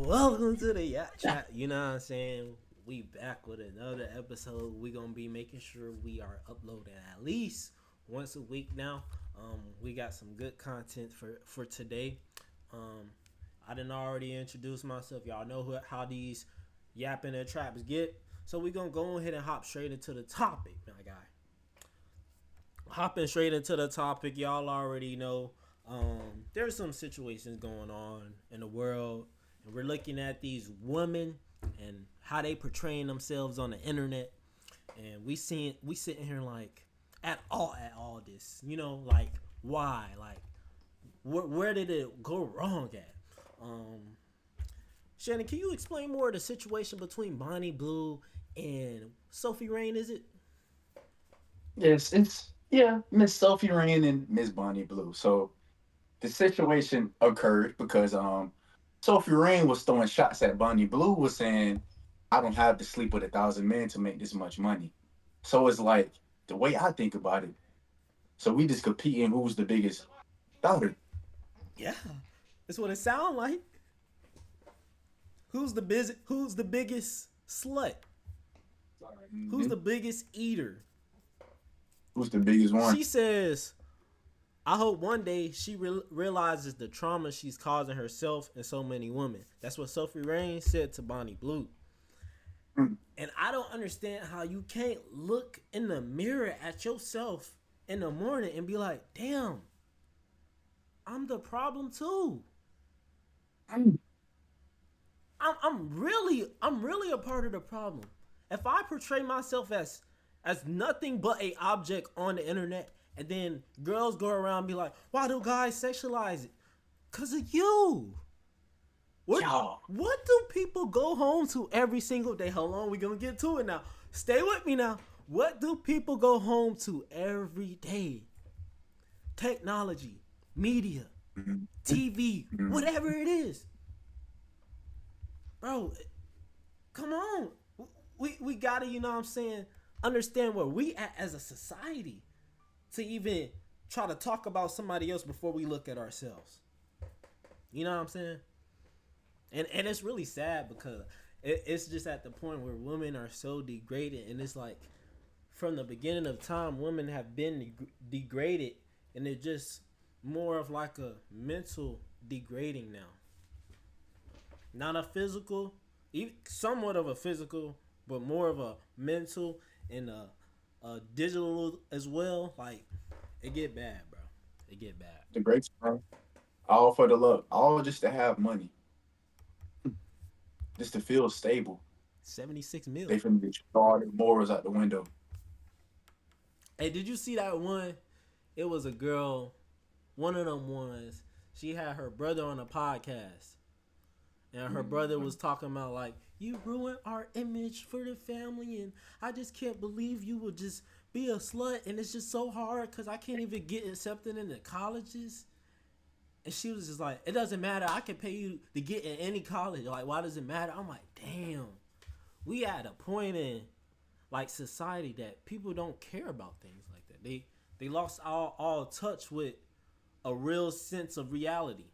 Welcome to the Yacht Chat. You know what I'm saying? We back with another episode. We gonna be making sure we are uploading at least once a week now. We got some good content for today. Um, I didn't already introduce myself. Y'all know how these yapping and traps get. So we gonna go ahead and hop straight into the topic, my guy. Hopping straight into the topic, y'all already know. There's some situations going on in the world, and we're looking at these women and how they portraying themselves on the internet, and we sitting here like at all this, like why, like where did it go wrong at? Um, Shannon, can you explain more of the situation between Bonnie Blue and Sophie Rain? Is it? Yes, it's yeah, Miss Sophie Rain and Miss Bonnie Blue. So the situation occurred because Sophie Rain was throwing shots at Bonnie Blue, was saying, I don't have to sleep with 1,000 men to make this much money. So it's like the way I think about it. So we just competing who's the biggest daughter. Yeah, that's what it sounds like. Who's the biggest slut? Who's Mhm. the biggest eater? Who's the biggest one? She says, I hope one day she realizes the trauma she's causing herself and so many women. That's what Sophie Rain said to Bonnie Blue. Mm. And I don't understand how you can't look in the mirror at yourself in the morning and be like, damn, I'm the problem too. Mm. I'm really a part of the problem. If I portray myself as nothing but a object on the internet, and then girls go around and be like, why do guys sexualize it? Cause of you. What Y'all. what do people go home to every single day? Hold on, we gonna get to it now. Stay with me now. What do people go home to every day? Technology, media, Mhm. TV, Mhm. whatever it is. Bro, come on. We gotta, you know what I'm saying, understand where we at as a society to even try to talk about somebody else before we look at ourselves. You know what I'm saying? And it's really sad because it's just at the point where women are so degraded, and it's like from the beginning of time, women have been degraded, and it's just more of like a mental degrading now, not a physical, somewhat of a physical, but more of a mental and a digital as well. Like it get bad, bro. It get bad. The great one. All for the love. All just to have money. Just to feel stable. 76 mil. They finna get all the morals out the window. Hey, did you see that one? It was a girl. One of them ones. She had her brother on a podcast, and her brother was Mhm. talking about like, you ruined our image for the family, and I just can't believe you would just be a slut, and it's just so hard because I can't even get accepted into colleges. And she was just like, it doesn't matter. I can pay you to get in any college. Like, why does it matter? I'm like, damn. We at a point in like society that people don't care about things like that. They lost all touch with a real sense of reality.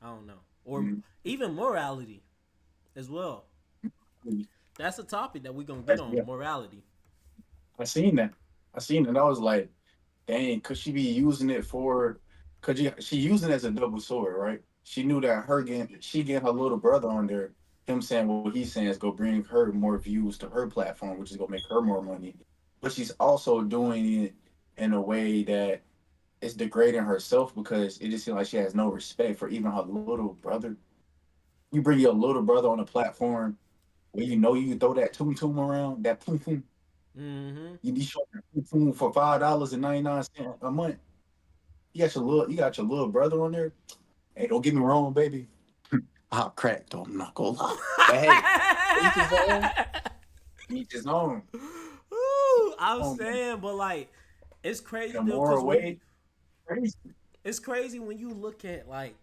I don't know, or Mhm. even morality as well. That's a topic that we're gonna get Yeah, on morality. I seen that. I seen it. I was like, dang, could she be using it for? Could you? She using it as a double sword, right? She knew that she getting her little brother on there. Him saying what he's saying is go bring her more views to her platform, which is gonna make her more money. But she's also doing it in a way that is degrading herself because it just seems like she has no respect for even her little brother. You bring your little brother on a platform where you know you can throw that tum around, that pum. Mm-hmm. You show food for $5.99 a month. You got your little brother on there. Hey, don't get me wrong, baby. I'll crack though, I'm not gonna lie. But hey, each his own, each his own. Ooh, I'm Oh man, saying, but like, it's in crazy a though, cause moral when you, way, crazy. it's crazy when you look at like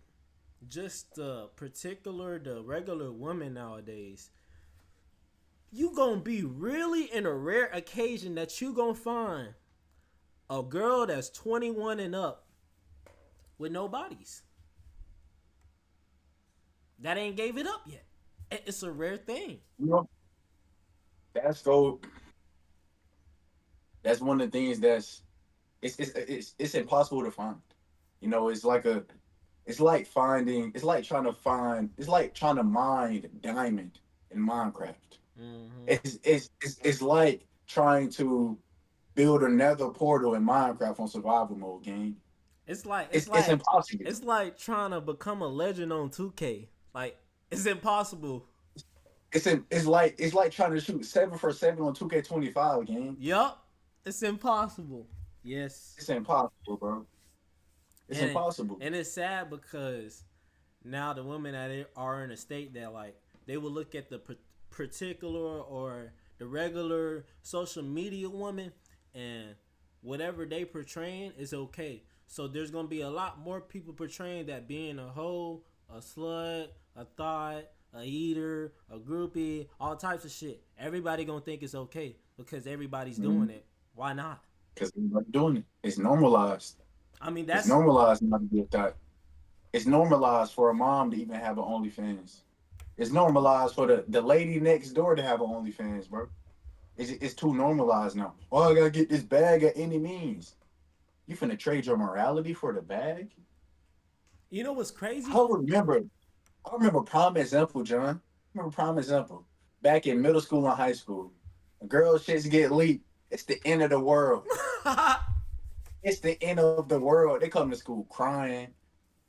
just the regular woman nowadays. You gonna be really in a rare occasion that you gonna find a girl that's 21 and up with no bodies. that ain't gave it up yet. It's a rare thing. You know, that's so. That's one of the things that's it's impossible to find. You know, it's like finding, it's like trying to mine diamond in Minecraft. Hmm. It's like trying to build another portal in Minecraft on survival mode game. It's like it's It's like impossible. it's like trying to become a legend on 2K. Like it's impossible. It's like trying to shoot 7 for 7 on 2K25 game. Yup, it's impossible. Yes, It's impossible, bro. It's and impossible. and it's sad because now the women that are in a state that like they will look at the particular or the regular social media woman and whatever they portraying is okay. So there's gonna be a lot more people portraying that being a hoe, a slut, a thought, a eater, a groupie, all types of shit. Everybody gonna think it's okay because everybody's doing Mm-hmm. it. Why not? Because everybody doing it. It's normalized. I mean It's that's normalized not to get that. It's normalized for a mom to even have an OnlyFans. It's normalized for the lady next door to have an OnlyFans, bro. It's too normalized now. Oh, I gotta get this bag at any means. You finna trade your morality for the bag? you know what's I crazy? remember, I remember prime example, John. I remember prime example. Back in middle school and high school, girl shits get leaked. It's the end of the world. It's the end of the world. They come to school crying.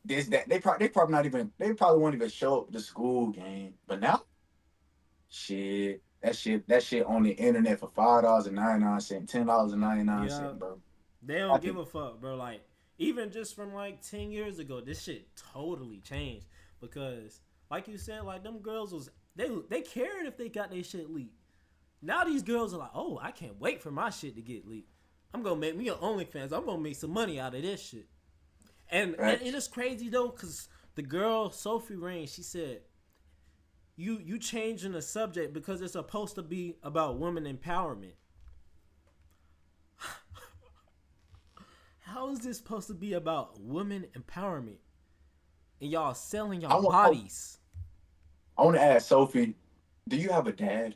This that they probably not even they probably won't even show up to school game. But now, that shit on the internet for $5.99, $10.99, Yeah, bro. they don't give Happy. a fuck, bro. Like even just from like 10 years ago, this shit totally changed because, like you said, like them girls was they cared if they got their shit leaked. Now these girls are like, oh, I can't wait for my shit to get leaked. I'm gonna make me an OnlyFans. I'm gonna make some money out of this shit. And Right? it's crazy though, cause the girl Sophie Rain, she said, you changing the subject because it's supposed to be about women empowerment. How is this supposed to be about women empowerment and y'all selling I y'all want bodies? I want to ask Sophie, do you have a dad?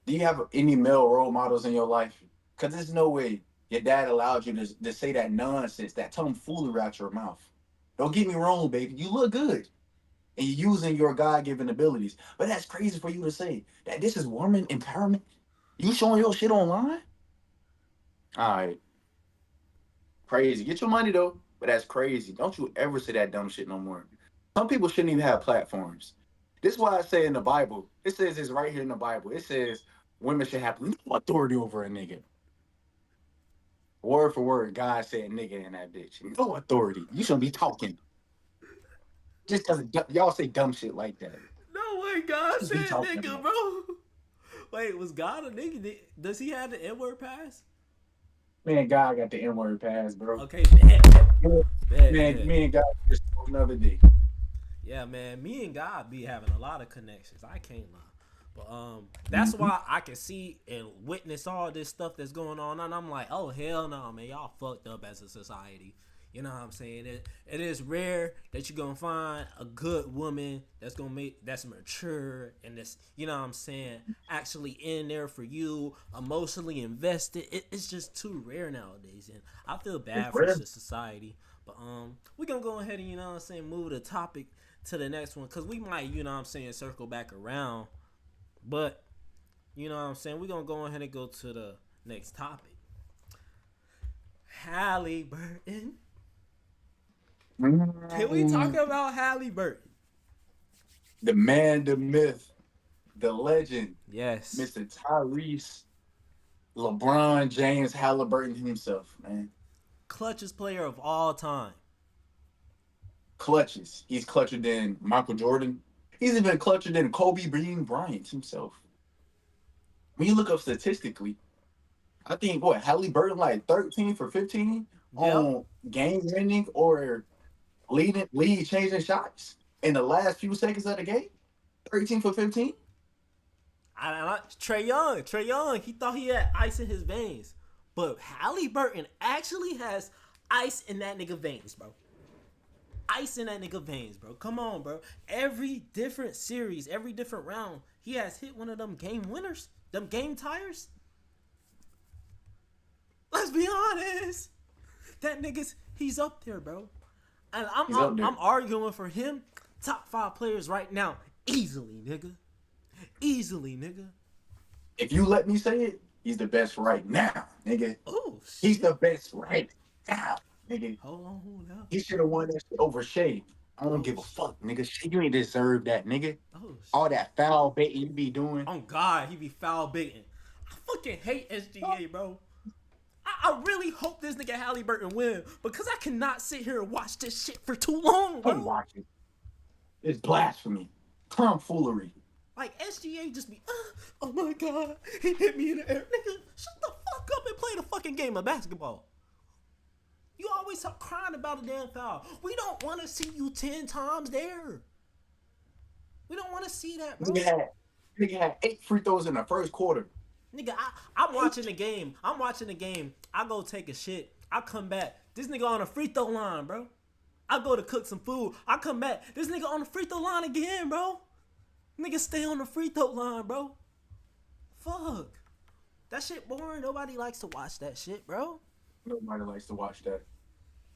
Do you have any male role models in your life? Because there's no way your dad allowed you to say that nonsense, that tomfoolery out your mouth. Don't get me wrong, baby. You look good. And you're using your God given abilities. But that's crazy for you to say that this is woman empowerment. You showing your shit online? All right, crazy. Get your money though, but that's crazy. Don't you ever say that dumb shit no more. Some people shouldn't even have platforms. This is why I say in the Bible. It says this right here in the Bible. It says women should have no authority over a nigga. Word for word, God said nigga in that bitch. No authority. You shouldn't be talking. Just because y'all say dumb shit like that. No way, God Just be said talking nigga, about. bro. Wait, was God a nigga? Does he have the N word pass? Man, God got the N word pass, bro. Okay, bad, bad, Man, bad. me and God just spoke another day. Yeah, man, me and God be having a lot of connections. I can't lie. But that's Mm-hmm. why I can see and witness all this stuff that's going on, and I'm like, oh hell no, man, y'all fucked up as a society. You know what I'm saying? It is rare that you're gonna find a good woman that's mature and that's, you know what I'm saying, actually in there for you, emotionally invested. It's just too rare nowadays, and I feel It's bad for rare. society. But we're gonna go ahead and, you know what I'm saying, move the topic to the next one because we might, you know what I'm saying, circle back around. But you know what I'm saying, we're gonna go ahead and go to the next topic. Halliburton. Can we talk Mm. about Halliburton? The man, the myth, the legend, Yes. Mr. Tyrese LeBron James Halliburton himself, man. Clutchest player of all time. Clutches. He's clutcher than Michael Jordan. He's even clutcher than Kobe Bean Bryant himself. When you look up statistically, I think what Halliburton like 13 for 15 Yep. on game winning or lead changing shots in the last few seconds of the game. 13 for 15. Trey Young, he thought he had ice in his veins. But Halliburton actually has ice in that nigga veins, bro. ice in that nigga veins, bro. Come on, bro. Every different series, every different round, he has hit one of them game winners, them game tires. Let's be honest. That nigga's he's up there, bro. And I'm He's I'm, up there. I'm arguing for him. Top 5 players right now, easily, nigga. Easily, nigga. If you let me say it, he's the best right now, nigga. Oh He's shit. the best right now, nigga. Hold on. He should have won that shit over Shea. I don't Oh give a shit. fuck, nigga. Shea, you ain't deserve that, nigga. Oh All shit. that foul baiting you be doing. On God, he be foul baiting. I fucking hate SGA, bro. I really hope this nigga Halliburton win because I cannot sit here and watch this shit for too long, Don't bro. watch it. It's blasphemy. Tomfoolery. Like SGA just be, oh my God, he hit me in the air, nigga. Shut the fuck up and play the fucking game of basketball. You always crying about a damn foul. We don't want to see you 10 times there. We don't want to see that, bro. Nigga had 8 free throws in the first quarter. Nigga, I'm watching 8. the game. I'm watching the game. I go take a shit. I come back. This nigga on a free throw line, bro. I go to cook some food. I come back. This nigga on the free throw line again, bro. Nigga stay on the free throw line, bro. Fuck. That shit boring. Nobody likes to watch that shit, bro. Nobody likes to watch that.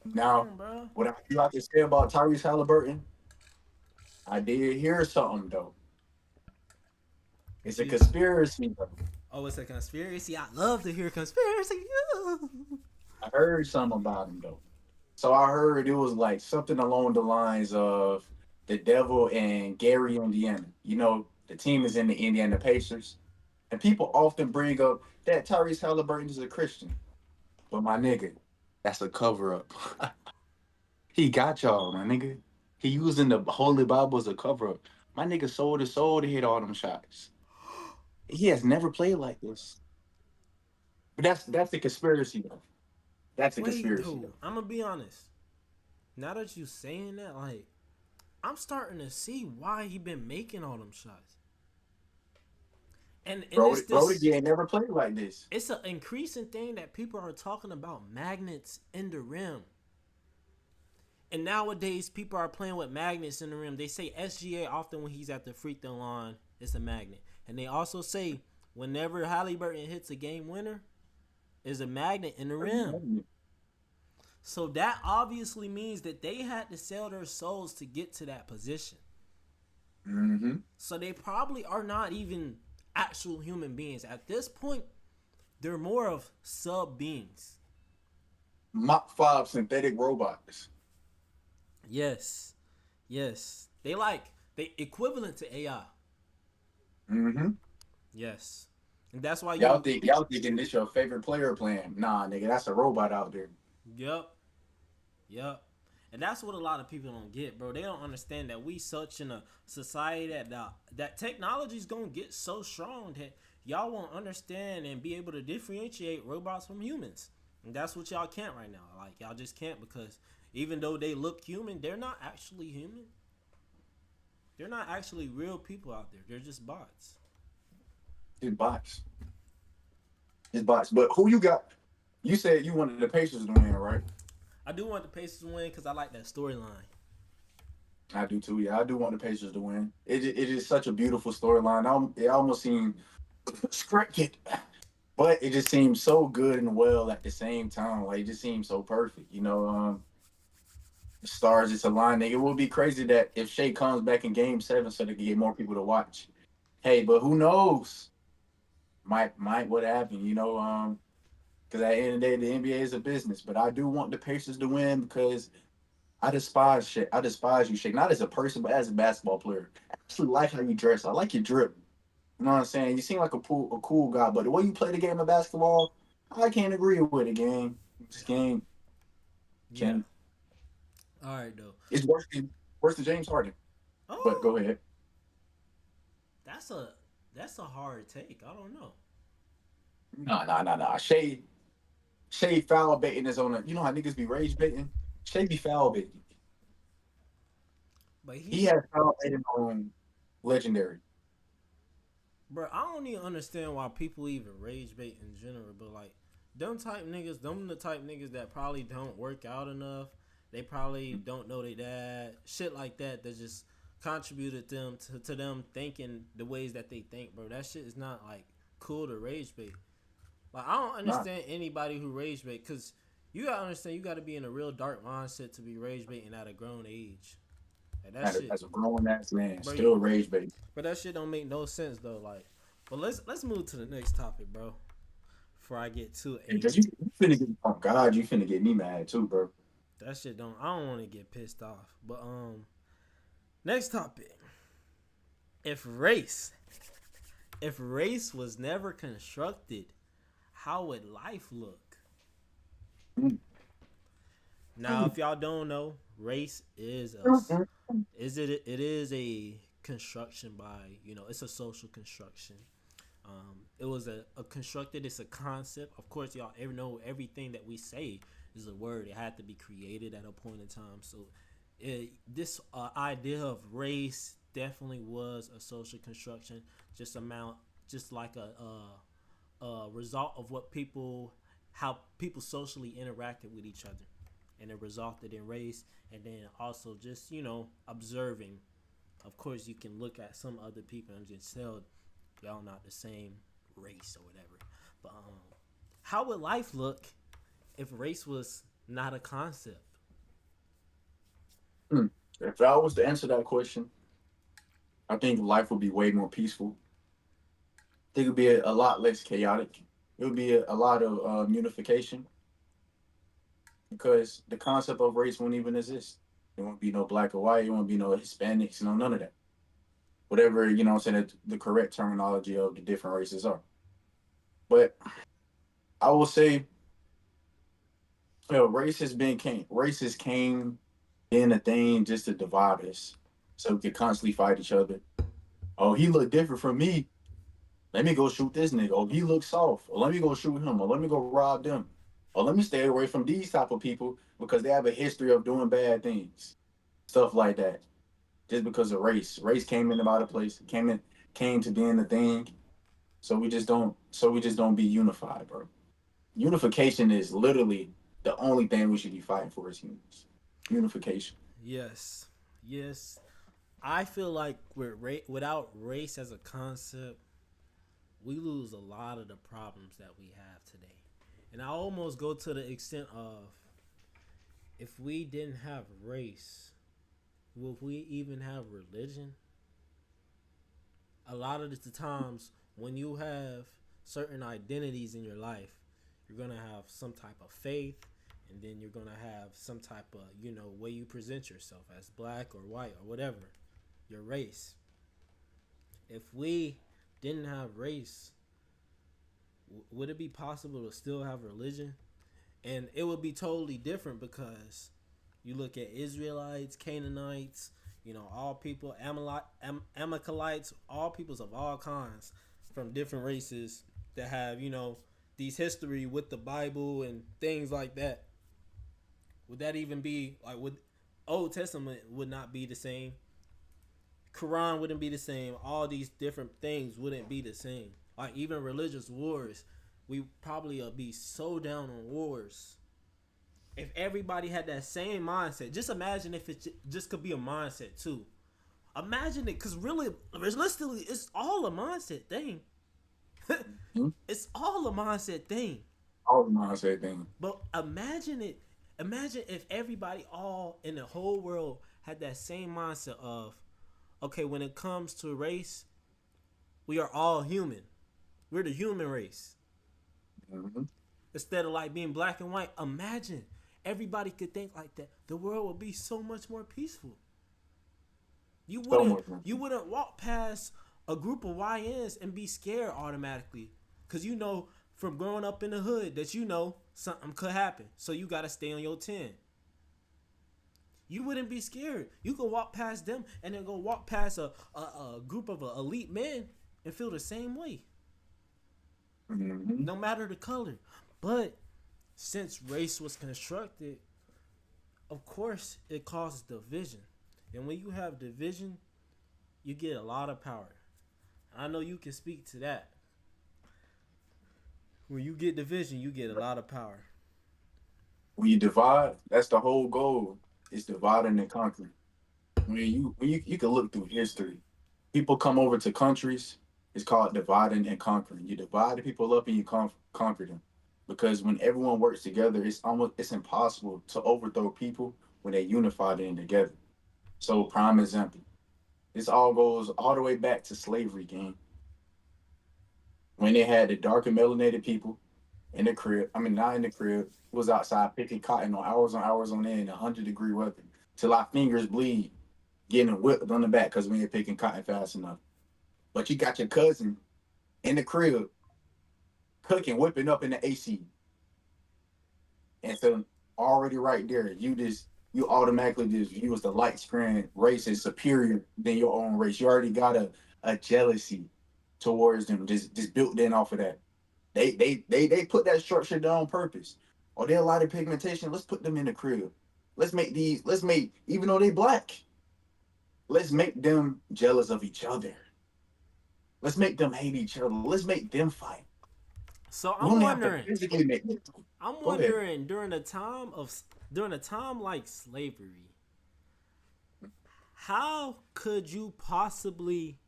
Come Now, on, bro. what I you have to say about Tyrese Halliburton, I did hear something though. It's a conspiracy though. Oh, it's a conspiracy. I love to hear conspiracy. I heard something about him though. So I heard it was like something along the lines of the Devil and Gary, Indiana. You know, the team is in the Indiana Pacers. And people often bring up that Tyrese Halliburton is a Christian. But my nigga, that's a cover up. He got y'all, my nigga. He using the Holy Bible as a cover up. My nigga sold his soul to hit all them shots. He has never played like this. But that's a conspiracy though. That's a Wait, conspiracy though. though. I'm gonna be honest. Now that you saying that, like, I'm starting to see why he been making all them shots. And Bro, it's Brody this ain't never played like this. it's an increasing thing that people are talking about magnets in the rim. And nowadays people are playing with magnets in the rim. They say SGA often when he's at the free throw line, it's a magnet. And they also say whenever Halliburton hits a game winner, is a magnet in the rim. So that obviously means that they had to sell their souls to get to that position. Mm-hmm. So they probably are not even actual human beings. At this point, they're more of sub beings. Mach 5 synthetic robots. Yes. Yes. They equivalent to AI. Mm-hmm. Yes. And that's why Y'all thinking this your favorite player playing? Nah, nigga, that's a robot out there. Yep. Yep. And that's what a lot of people don't get, bro. They don't understand that we such in a society that technology's gonna get so strong that y'all won't understand and be able to differentiate robots from humans. And that's what y'all can't right now. Like y'all just can't because even though they look human, they're not actually human. They're not actually real people out there. They're just bots. It's bots. It's bots. But who you got? You said you wanted the Pacers to win, right? I do want the Pacers to win because I like that storyline. I do too. Yeah, I do want the Pacers to win. It is such a beautiful storyline. It almost seemed scripted, but it just seems so good and well at the same time. Like it just seems so perfect. You know, the stars just aligning. It would be crazy that if Shea comes back in Game 7, so they can get more people to watch. Hey, but who knows? Might what happened? You know, because at the end of the day, the NBA is a business. But I do want the Pacers to win because I despise Shea. I despise you, Shea. Not as a person, but as a basketball player. I actually like how you dress. I like your drip. You know what I'm saying? You seem like a cool guy, but the way you play the game of basketball, I can't agree with it, game. This game Yeah. can All right, though. it's worse than James Harden. But Oh, go ahead. that's a that's a hard take. I don't know. Nah. Shea foul baiting is on a. You know how niggas be rage baiting? Shea be foul baiting. But He he, has foul baiting on legendary. bro, I don't even understand why people even rage bait in general. But like, them type niggas, them the type niggas that probably don't work out enough. They probably don't know their dad. Shit like that that just contributed them to them thinking the ways that they think, bro. That shit is not like cool to rage bait. Like I don't Not understand anybody who rage bait because you gotta understand you gotta be in a real dark mindset to be rage baiting at a grown age. Like that shit, as a grown ass man, bro. still rage bait. But that shit don't make no sense though. Like, but let's move to the next topic, bro. Before I get too Because angry, you finna get, oh God, you finna get me mad too, bro. that shit don't. I don't want to get pissed off. But next topic. If race, if race was never constructed, how would life look? Mm. Now, if y'all don't know, race is is it? It is a construction by it's a social construction. It was a constructed. It's a concept. Of course, y'all ever know everything that we say is a word. It had to be created at a point in time. So, this idea of race definitely was a social construction. Just like a result of how people socially interacted with each other, and it resulted in race. And then also just observing. Of course, you can look at some other people and just tell y'all not the same race or whatever. But how would life look if race was not a concept? Mm. If I was to answer that question, I think life would be way more peaceful. I think it would be a lot less chaotic. It would be a lot of unification because the concept of race won't even exist. There won't be no black or white. There won't be no Hispanics. No, none of that. Whatever I'm saying that the correct terminology of the different races are. But I will say, races came in a thing just to divide us, so we could constantly fight each other. Oh, he looked different from me. Let me go shoot this nigga. Oh, he looks soft. Or let me go shoot him. Or let me go rob them. Or let me stay away from these type of people because they have a history of doing bad things. Stuff like that. Just because of race. Race came in about a place. Came to being a thing. So we just don't be unified, bro. Unification is literally the only thing we should be fighting for as humans. Unification. Yes, yes. I feel like without race as a concept, we lose a lot of the problems that we have today. And I almost go to the extent of if we didn't have race, would we even have religion? A lot of the times when you have certain identities in your life, you're gonna have some type of faith, and then you're gonna have some type of way you present yourself as black or white or whatever your race. If we didn't have race, would it be possible to still have religion? And it would be totally different because you look at Israelites, Canaanites, all people, Amalekites, all peoples of all kinds from different races that have, these history with the Bible and things like that. Would that even be like would Old Testament would not be the same. Quran wouldn't be the same. All these different things wouldn't be the same. Like even religious wars, we probably be so down on wars if everybody had that same mindset. Just imagine if it just could be a mindset too. Imagine it, because really, realistically, it's all a mindset thing. Hmm? It's all a mindset thing. All the mindset thing. But imagine it. Imagine if everybody, all in the whole world, had that same mindset of, okay, when it comes to race, we are all human. We're the human race. Mm-hmm. Instead of like being black and white, imagine everybody could think like that. The world would be so much more peaceful. You So wouldn't much more. you wouldn't walk past a group of YNs and be scared automatically, cause from growing up in the hood that something could happen. So you gotta stay on your 10. You wouldn't be scared. You could walk past them and then go walk past a group of elite men and feel the same way, Mm-hmm. no matter the color. But since race was constructed, of course it causes division. And when you have division, you get a lot of power. I know you can speak to that. When you get division, you get a lot of power. When you divide, that's the whole goal. It's dividing and conquering. You can look through history, people come over to countries. It's called dividing and conquering. You divide the people up and you conquer them, because when everyone works together, it's impossible to overthrow people when they unify them together. So prime example, this all goes all the way back to slavery, gang. When they had the dark and melanated people in the crib. I mean, not in the crib. Was outside picking cotton on hours on end, 100-degree weather, till our fingers bleed, getting whipped on the back because we ain't picking cotton fast enough. But you got your cousin in the crib cooking, whipping up in the AC, and so already right there, you automatically just view as the light screen race is superior than your own race. You already got a jealousy towards them, just built in off of that. They put that structure down on purpose. Or they a lot of pigmentation. Let's put them in the crib. Let's make, even though they black, let's make them jealous of each other. Let's make them hate each other. Let's make them fight. So We I'm only have to wondering, physically make them. I'm Go ahead. wondering during a time like slavery, how could you possibly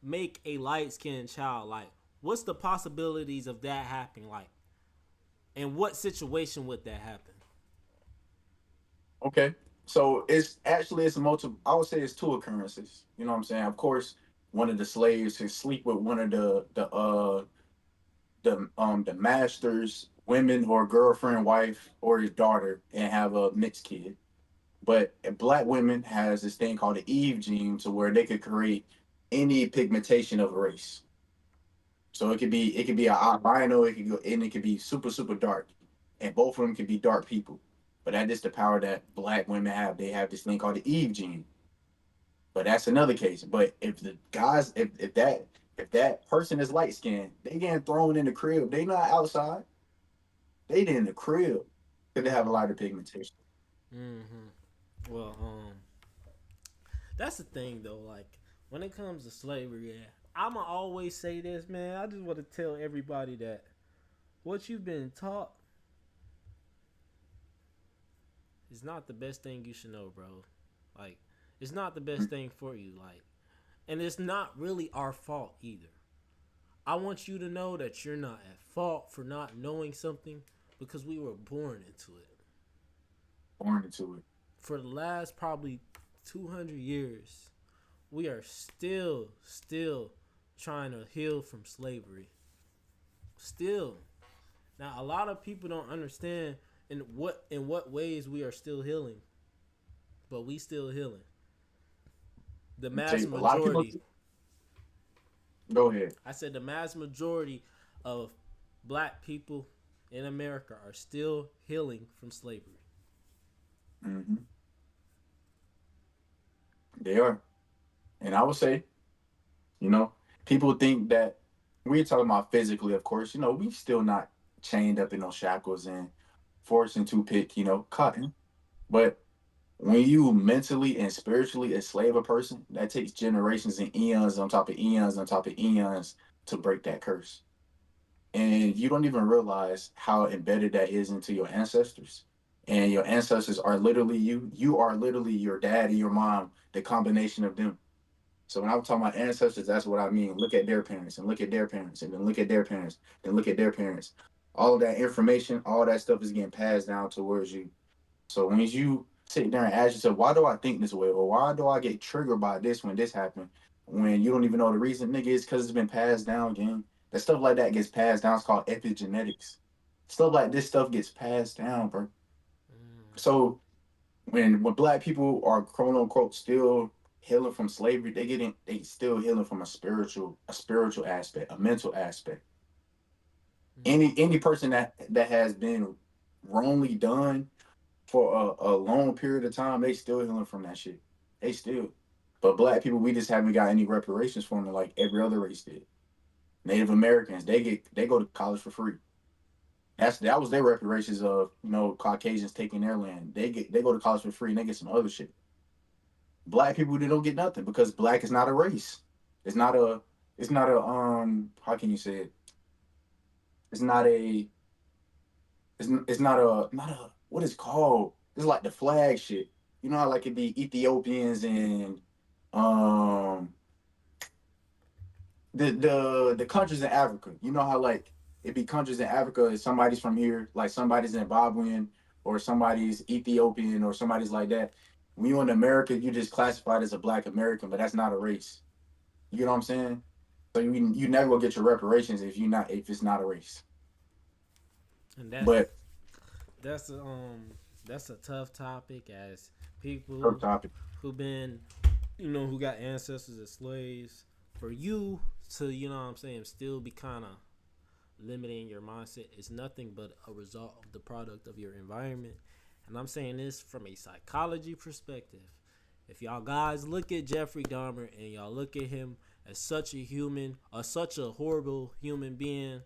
make a light skinned child? Like, what's the possibilities of that happening? Like, in what situation would that happen? Okay. So it's multiple. I would say it's two occurrences. You know what I'm saying? Of course, one of the slaves can sleep with one of the master's women or girlfriend, wife, or his daughter, and have a mixed kid. But black women has this thing called the Eve gene, to where they could create any pigmentation of a race. So it could be an albino, it could go and it could be super dark, and both of them can be dark people. But that is the power that black women have. They have this thing called the Eve gene. But that's another case. But if the guys, if that person is light skinned, they getting thrown in the crib. They not outside. They in the crib because they have a lot of pigmentation. Well, that's the thing though. Like, when it comes to slavery, yeah, I'ma always say this, man. I just want to tell everybody that what you've been taught is not the best thing you should know, bro. Like, it's not the best thing for you. Like, and it's not really our fault either. I want you to know that you're not at fault for not knowing something because we were born into it. Born into it. For the last probably 200 years, we are still trying to heal from slavery. Still. Now, a lot of people don't understand in what ways we are still healing, but we still healing. The Let me tell mass you, a lot of people. majority, Go ahead. I said the mass majority of black people in America are still healing from slavery. Hmm. They are, and I would say, you know, people think that we're talking about physically. Of course, we still not chained up in those shackles and forcing to pick, cotton. But when you mentally and spiritually enslave a person, that takes generations and eons on top of eons on top of eons to break that curse. And you don't even realize how embedded that is into your ancestors. And your ancestors are literally you. You are literally your dad and your mom, the combination of them. So when I'm talking about ancestors, that's what I mean. Look at their parents and look at their parents and then look at their parents, then look at their parents. All of that information, all that stuff is getting passed down towards you. So when you sit there and ask yourself, why do I think this way? Or why do I get triggered by this when this happened? When you don't even know the reason, nigga, it's because it's been passed down, gang. That stuff like that gets passed down. It's called epigenetics. Stuff like this stuff gets passed down, bro. So when black people are quote unquote still healing from slavery, they still healing from a spiritual aspect, a mental aspect. Any person that has been wrongly done for a long period of time, they still healing from that shit. They still. But black people, we just haven't got any reparations from them like every other race did. Native Americans, they go to college for free. That was their reparations of Caucasians taking their land. They go to college for free and they get some other shit. Black people, they don't get nothing because black is not a race. It's not a how can you say it? It's not a it's not a what is it called? It's like the flag shit. You know how like it be Ethiopians and um the countries in Africa. You know how like it be countries in Africa and somebody's from here, like somebody's Zimbabwean or somebody's Ethiopian or somebody's like that. When you in America, you just classified as a Black American, but that's not a race. You know what I'm saying? So you never will get your reparations if it's not a race. And that But that's a that's a tough topic as tough people topic. who been who got ancestors as slaves for you to what I'm saying still be kind of limiting your mindset is nothing but a result of the product of your environment. And I'm saying this from a psychology perspective. If y'all guys look at Jeffrey Dahmer and y'all look at him as such a human, or such a horrible human being,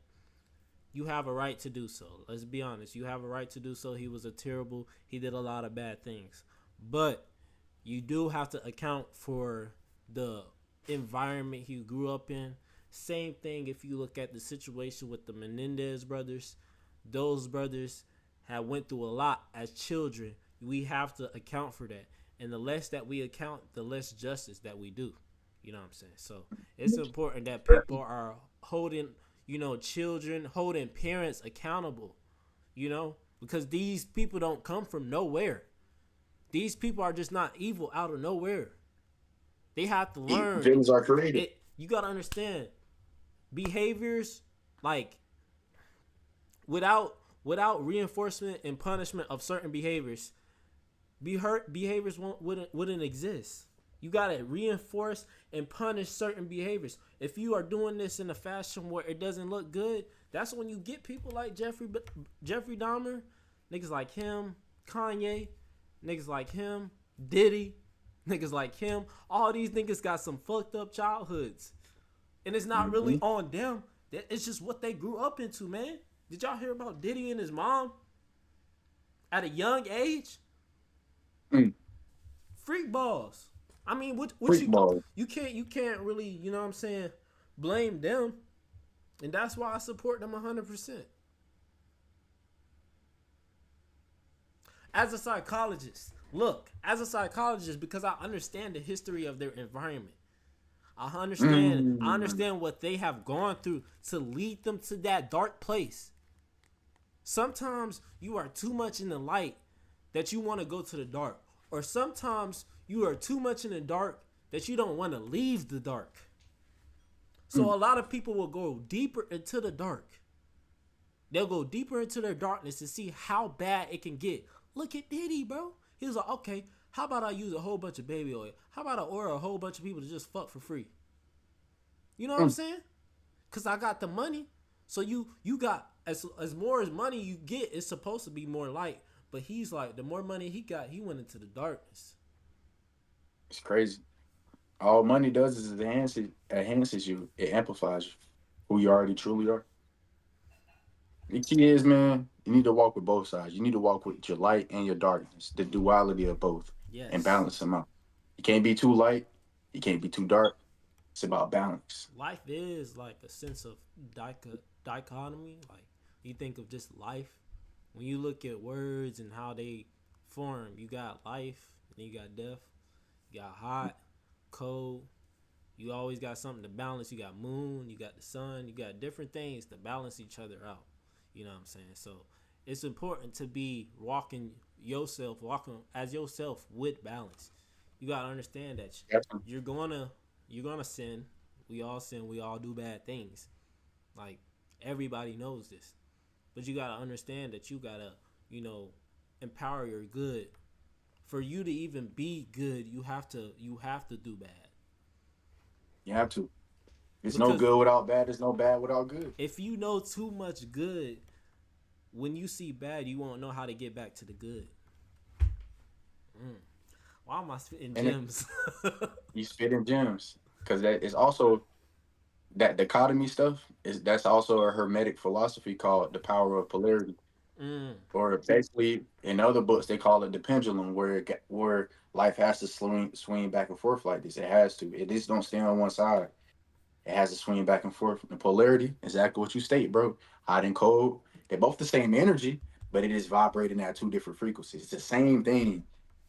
you have a right to do so. Let's be honest. You have a right to do so. He was a terrible, he did a lot of bad things. But you do have to account for the environment he grew up in. Same thing if you look at the situation with the Menendez brothers. Those brothers had went through a lot as children. We have to account for that. And the less that we account, the less justice that we do. You know what I'm saying? So it's important that people are holding, children, holding parents accountable, because these people don't come from nowhere. These people are just not evil out of nowhere. They have to learn. Villains are created. You gotta understand behaviors like without reinforcement and punishment of certain behaviors, behaviors wouldn't exist. You gotta reinforce and punish certain behaviors. If you are doing this in a fashion where it doesn't look good, that's when you get people like Jeffrey Dahmer, niggas like him, Kanye, niggas like him, Diddy, niggas like him. All these niggas got some fucked up childhoods. And it's not really Mm-hmm. on them. It's just what they grew up into, man. Did y'all hear about Diddy and his mom at a young age? Mm. Freak balls. I mean, what Freak ball. you can't really, what I'm saying, blame them. And that's why I support them 100%. As a psychologist, because I understand the history of their environment. I Mm. understand what they have gone through to lead them to that dark place. Sometimes you are too much in the light that you want to go to the dark. Or sometimes you are too much in the dark that you don't want to leave the dark. So Mm. a lot of people will go deeper into the dark. They'll go deeper into their darkness to see how bad it can get. Look at Diddy, bro. He was like, okay, how about I use a whole bunch of baby oil? How about I order a whole bunch of people to just fuck for free? You know what I'm Mm. saying? Cause I got the money. So you got as more as money you get, it's supposed to be more light. But he's like, the more money he got, he went into the darkness. It's crazy. All money does is enhances you. It amplifies who you already truly are. The key is, man, you need to walk with both sides. You need to walk with your light and your darkness, the duality of both, and Yes. balance them out. You can't be too light. You can't be too dark. It's about balance. Life is like a sense of dichotomy. Like you think of just life. When you look at words and how they form, you got life, and then you got death. You got hot, cold. You always got something to balance. You got moon, you got the sun, you got different things to balance each other out. You know what I'm saying? So it's important to be walking as yourself with balance. You gotta understand that Definitely. you're gonna you're gonna sin. We all sin. We all do bad things. Like everybody knows this, but you gotta understand that you gotta you know empower your good. For you to even be good, you have to do bad. You have to. There's no Because good without bad. There's no bad without good. if you know too much good, when you see bad, you won't know how to get back to the good. Mm. Why am I spitting And gems? you spit in gems because that is also that dichotomy stuff. That's also a hermetic philosophy called the power of polarity. mm. Or basically, in other books, they call it the pendulum, where life has to swing back and forth like this. It has to. It just don't stay on one side. It has to swing back and forth. The polarity, exactly what you state, bro. Hot and cold. They're both the same energy, but it is vibrating at two different frequencies. It's the same thing,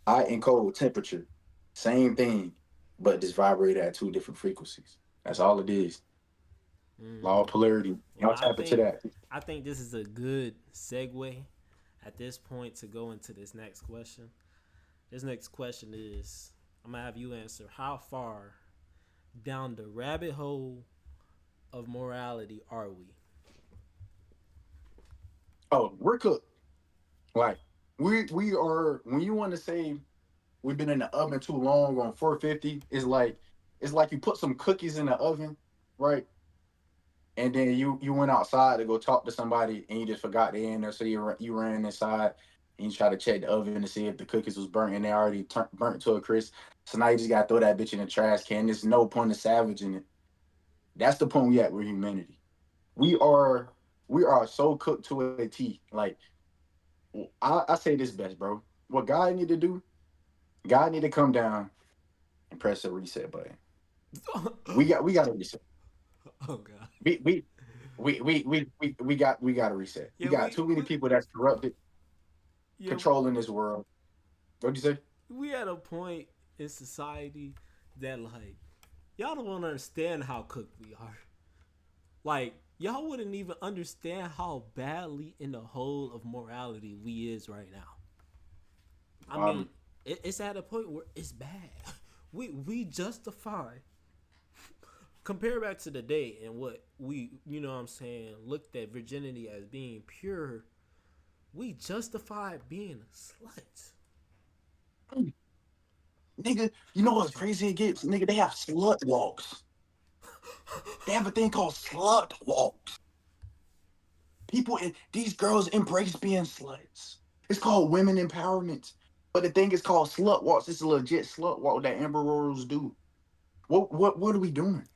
hot and cold temperature, same thing, but just vibrating at two different frequencies. That's all it is. Law of Mm-hmm. polarity. Well, Y'all tap into that. I think this is a good segue at this point to go into this next question. This next question is I'm gonna have you answer. How far down the rabbit hole of morality are we? Oh, we're cooked. Like we are. When you want to say we've been in the oven too long on 450, it's like you put some cookies in the oven, right? And then you went outside to go talk to somebody and you just forgot they in there, so you ran inside and you try to check the oven to see if the cookies was burnt and they already burnt to a crisp. So now you just gotta throw that bitch in the trash can. There's no point of savaging it. That's the point we at with humanity. We are we are so cooked to a T. Like I say this best, bro. What God need to do, God need to come down and press the reset button. We got to reset. Oh god. We we we got to reset. We Yeah, got too many people that's corrupted, yeah controlling this world. What'd you say? we at a point in society that like y'all don't want to understand how cooked we are. Like y'all wouldn't even understand how badly in the hole of morality we is right now. I mean, Um, it's at a point where it's bad. We justify compare back to the day and what we what I'm saying looked at virginity as being pure. We justify being a slut. nigga, you know what's crazy? It gets nigga. They have slut walks. They have a thing called slut walks. People, these girls embrace being sluts. It's called women empowerment. But the thing is called slut walks. It's a legit slut walk that Amber Rose do. What are we doing?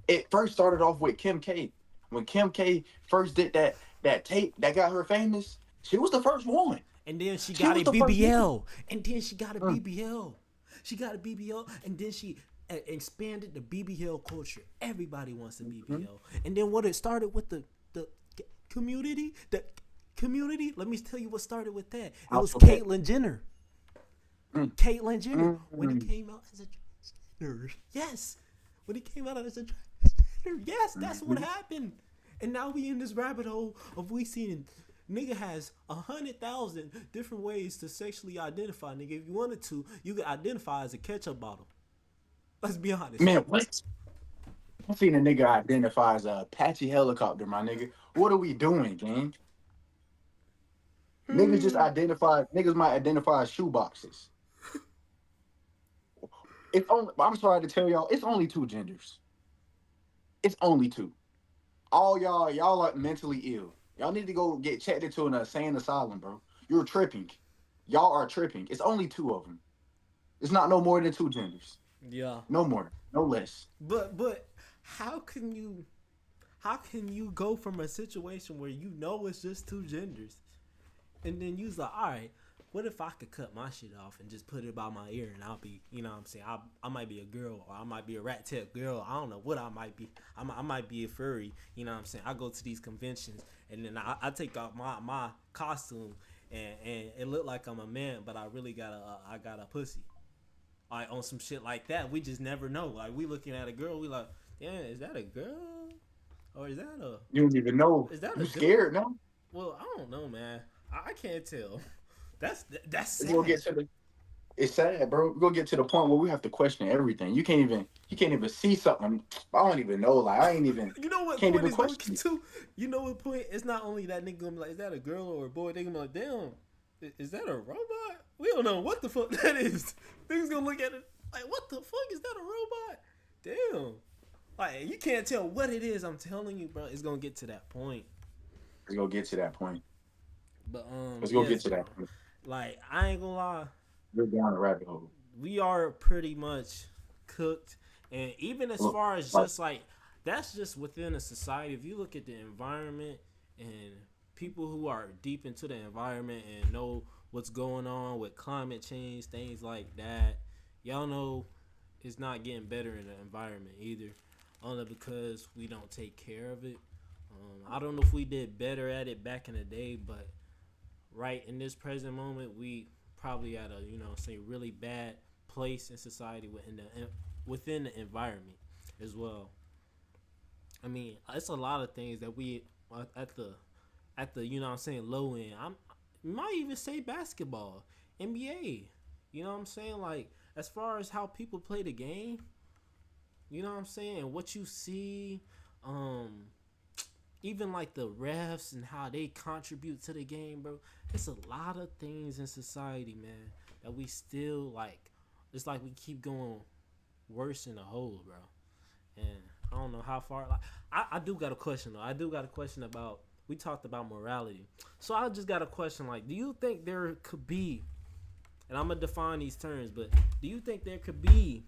It first started off with Kim K. When Kim K first did that tape that got her famous, she was the first one. And then she She got was a the first one. BBL. And then she got a Mm, BBL. She got a BBL, and then she expanded the BBL culture. Everybody wants a mhm. BBL. And then what it started with the community, the community. Let me tell you what started with that. It was Alphabet. Caitlyn Jenner. Mm, Caitlyn Jenner when he mm, came out as a transgender. Yes, when he came out as a transgender. Yes, that's what mhm. happened. And now we in this rabbit hole of we seeing nigga has 100,000 different ways to sexually identify. Nigga, if you wanted to, you could identify as a ketchup bottle. Let's be honest. Man, what? I seen a nigga identify as a Apache helicopter, my nigga. What are we doing, gang? Niggas just identify. Niggas might identify as shoe boxes. It's only. I'm sorry to tell y'all. It's only two genders. It's only two. All y'all are mentally ill. Y'all need to go get checked into an insane asylum, bro. You're tripping. Y'all are tripping. It's only two of them. It's not no more than two genders. Yeah, No more. No less. but how can you go from a situation where you know it's just two genders and then you's like, all right, what if I could cut my shit off and just put it by my ear and I'll be, what I'm saying, I might be a girl or I might be a rat tail girl. I don't know what I might be. I might be a furry. What I'm saying. I go to these conventions and then I take off my costume and it look like I'm a man, but I really I got a pussy. Like on some shit like that, we just never know. Like we looking at a girl, we like, yeah, is that a girl or You don't even know. is that a You dude? scared, no? Well, I don't know, man. I can't tell. That's We're gonna sad. get to the it's sad, bro. We're gonna get to the point where we have to question everything. You can't even see something. I don't even know. Like I ain't even You know what can't point even is gonna question get it. to? You know what point? It's not only that nigga gonna be like, is that a girl or a boy? They gonna be like, damn, is that a robot? We don't know what the fuck that is. Niggas gonna look at it like, what the fuck is that a robot? Damn. Like you can't tell what it is. I'm telling you, bro. It's gonna get to that point. Let's go get to that point. But Let's go yes, get to bro. that point. Like I ain't gonna lie. We're down the rabbit hole. We are pretty much cooked, and even as Look, far as like just like that's just within a society. If you look at the environment and people who are deep into the environment and know what's going on with climate change, things like that, y'all know it's not getting better in the environment either, only because we don't take care of it. I don't know if we did better at it back in the day, but right in this present moment, we probably at a say really bad place in society within the environment as well. I mean, it's a lot of things that we at the low end. I'm might even say basketball, NBA. You know what I'm saying? Like as far as how people play the game, you know what I'm saying? What you see, um, even like the refs and how they contribute to the game, bro. It's a lot of things in society, man, that we still like. It's like we keep going worse in the hole, bro. And I don't know how far. Like, I do got a question though. I do got a question about. We talked about morality, so I just got a question. Like, do you think there could be? And I'm gonna define these terms, but do you think there could be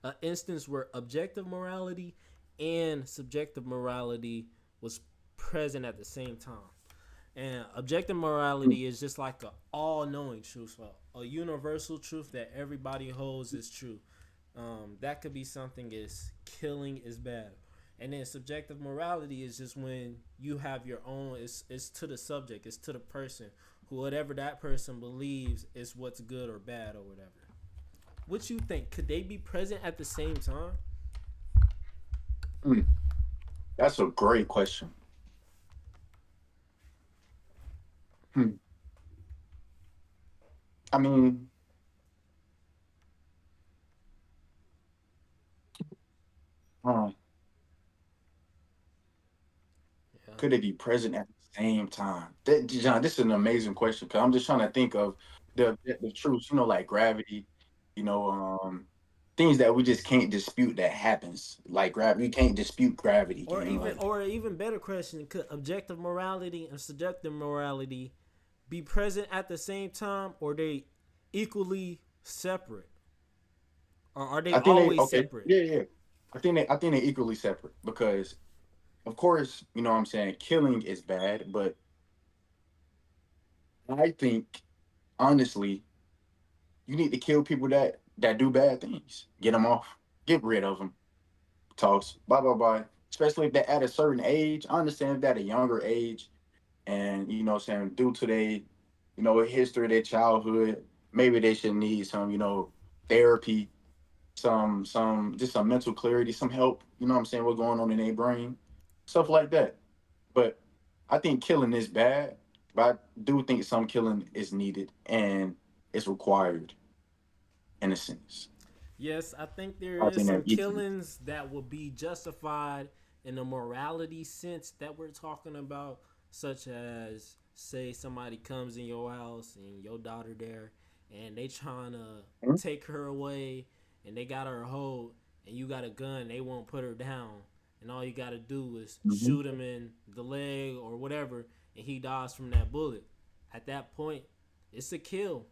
an instance where objective morality and subjective morality was present at the same time? And objective morality is just like a all-knowing truth, a universal truth that everybody holds is true. That could be something as killing is bad. And then subjective morality is just when you have your own. It's to the subject. It's to the person. Who whatever that person believes is what's good or bad or whatever. What you think? Could they be present at the same time? Hmm. That's a great question. Hmm. I mean, uh, Yeah. could they be present at the same time? That, John, this is an amazing question because I'm just trying to think of the truths, like gravity, you know, things that we just can't dispute that happens. Like gravity, we can't dispute gravity, Or gang. even Like, or even better question: could objective morality and subjective morality be present at the same time, or they equally separate, or are they I think they always okay, separate? yeah, yeah. I think they're equally separate because, of course, what I'm saying killing is bad, but I think honestly, you need to kill people that do bad things. Get them off. Get rid of them. Toss. Bye bye bye. Especially if they're at a certain age. I understand if they're at a younger age and saying due to history of their childhood, maybe they should need some, therapy, some just some mental clarity, some help, what I'm saying, what's going on in their brain. Stuff like that. But I think killing is bad, but I do think some killing is needed and it's required in a sense. Yes, I think there I is think some they're equal. killings that will be justified in a morality sense that we're talking about, such as say somebody comes in your house and your daughter there, and they trying to Mhm. take her away, and they got her hold, and you got a gun, they won't put her down, and all you got to do is Mhm. shoot him in the leg or whatever, and he dies from that bullet. At that point, it's a kill.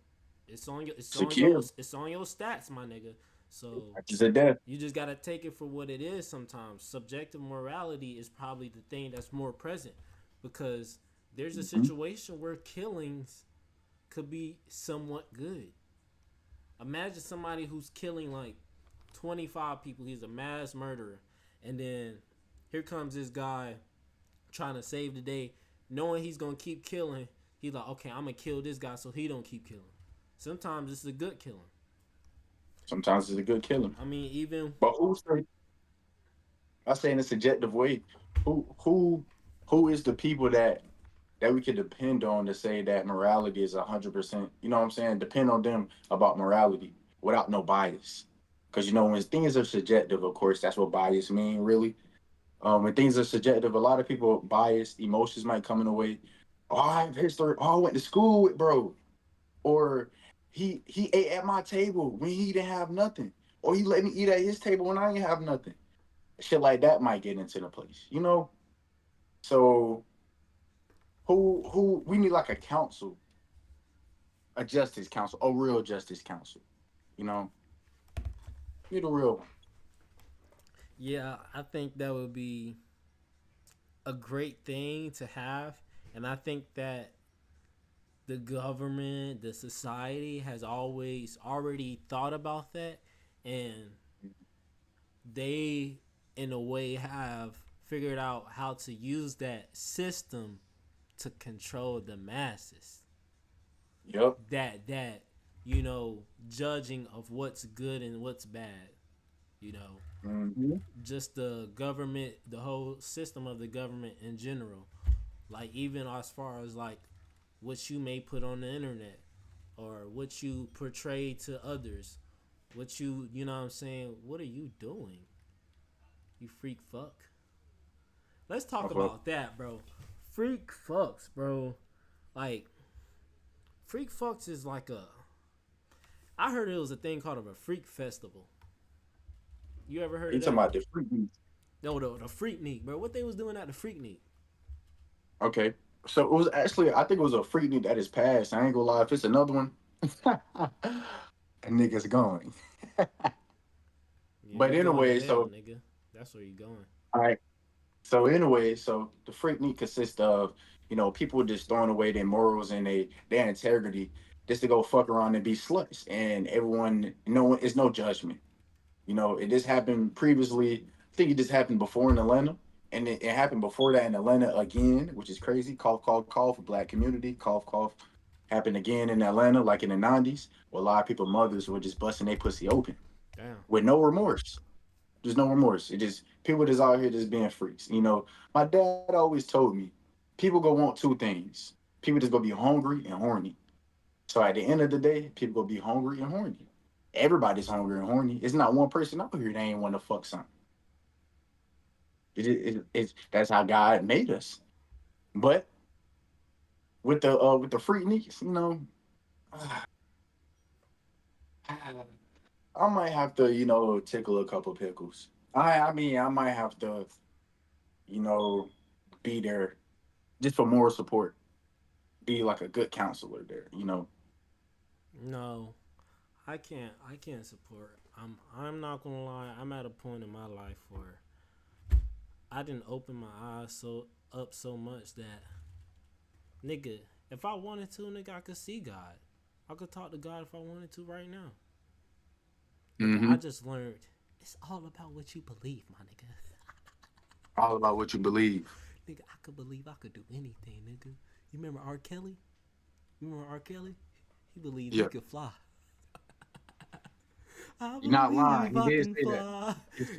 It's on your Secure. it's on your stats, my nigga. So Just a death. you just gotta take it for what it is sometimes. Subjective morality is probably the thing that's more present because there's a Mhm. situation where killings could be somewhat good. Imagine somebody who's killing like 25 people, he's a mass murderer, and then here comes this guy trying to save the day, knowing he's gonna keep killing. He's like, okay, I'm gonna kill this guy so he don't keep killing. Sometimes it's a good killing. Sometimes it's a good killing. I mean, even But I say in a subjective way, who who who is the people that we could depend on to say that morality is 100%, you know what I'm saying? Depend on them about morality without no bias. Because when things are subjective, of course, that's what bias mean, really. When things are subjective, a lot of people biased emotions might come in the way. Oh, I have history. Oh, I went to school with bro. Or he ate at my table when he didn't have nothing. Or he let me eat at his table when I didn't have nothing. Shit like that might get into the place. So who we need like a council, a justice council, a real justice council. You know, need a real one. yeah, I think that would be a great thing to have. And I think that the government, the society has always already thought about that. And they, in a way, have figured out how to use that system to control the masses. Yep. That you know, judging of what's good and what's bad. You know, Mm-hmm. just the government, the whole system of the government in general. Like even as far as like what you may put on the internet or what you portray to others, what you know what I'm saying? What are you doing? You freak fuck. Let's talk Okay. about that, bro. Freak fucks, bro. Like freak fucks is like a. I heard it was a thing called a freak festival. You ever heard You of talking that? about the freaky? No, the Freaknik, bro. What they was doing at the Freaknik? Okay. So it was actually, I think it was a freaky that is passed. I ain't gonna lie. If it's another one, that nigga's going. Yeah, But you going to anyway, hell, so nigga. That's where you going. all right. So anyway, so the freak consists of, people just throwing away their morals and their integrity just to go fuck around and be sluts. And everyone, no, it's no judgment. It just happened previously. I think it just happened before in Atlanta. And it happened before that in Atlanta again, which is crazy. Cough, cough, cough, black community, cough, cough. Happened again in Atlanta, like in the 90s, where a lot of people, mothers, were just busting their pussy open Damn. with no remorse. There's no remorse. It just people just out here just being freaks. My dad always told me, people go want two things. People just go be hungry and horny. So at the end of the day, people go be hungry and horny. Everybody's hungry and horny. It's not one person out here that ain't want to fuck something. It's that's how God made us. But with the freakniks, I might have to tickle a couple pickles. I mean I might have to you know be there just for moral support, be like a good counselor there. No, I can't support. I'm not gonna lie. I'm at a point in my life where I didn't open my eyes so up so much that nigga, if I wanted to, nigga, I could see God. I could talk to God if I wanted to right now. Nigga, I Hmm. just learned it's all about what you believe, my nigga. All about what you believe. Nigga, I could believe I could do anything, nigga. You remember R. Kelly? You remember R. Kelly? He believed he Yeah, could fly. I you're not lying. believe He I did can say that. fly.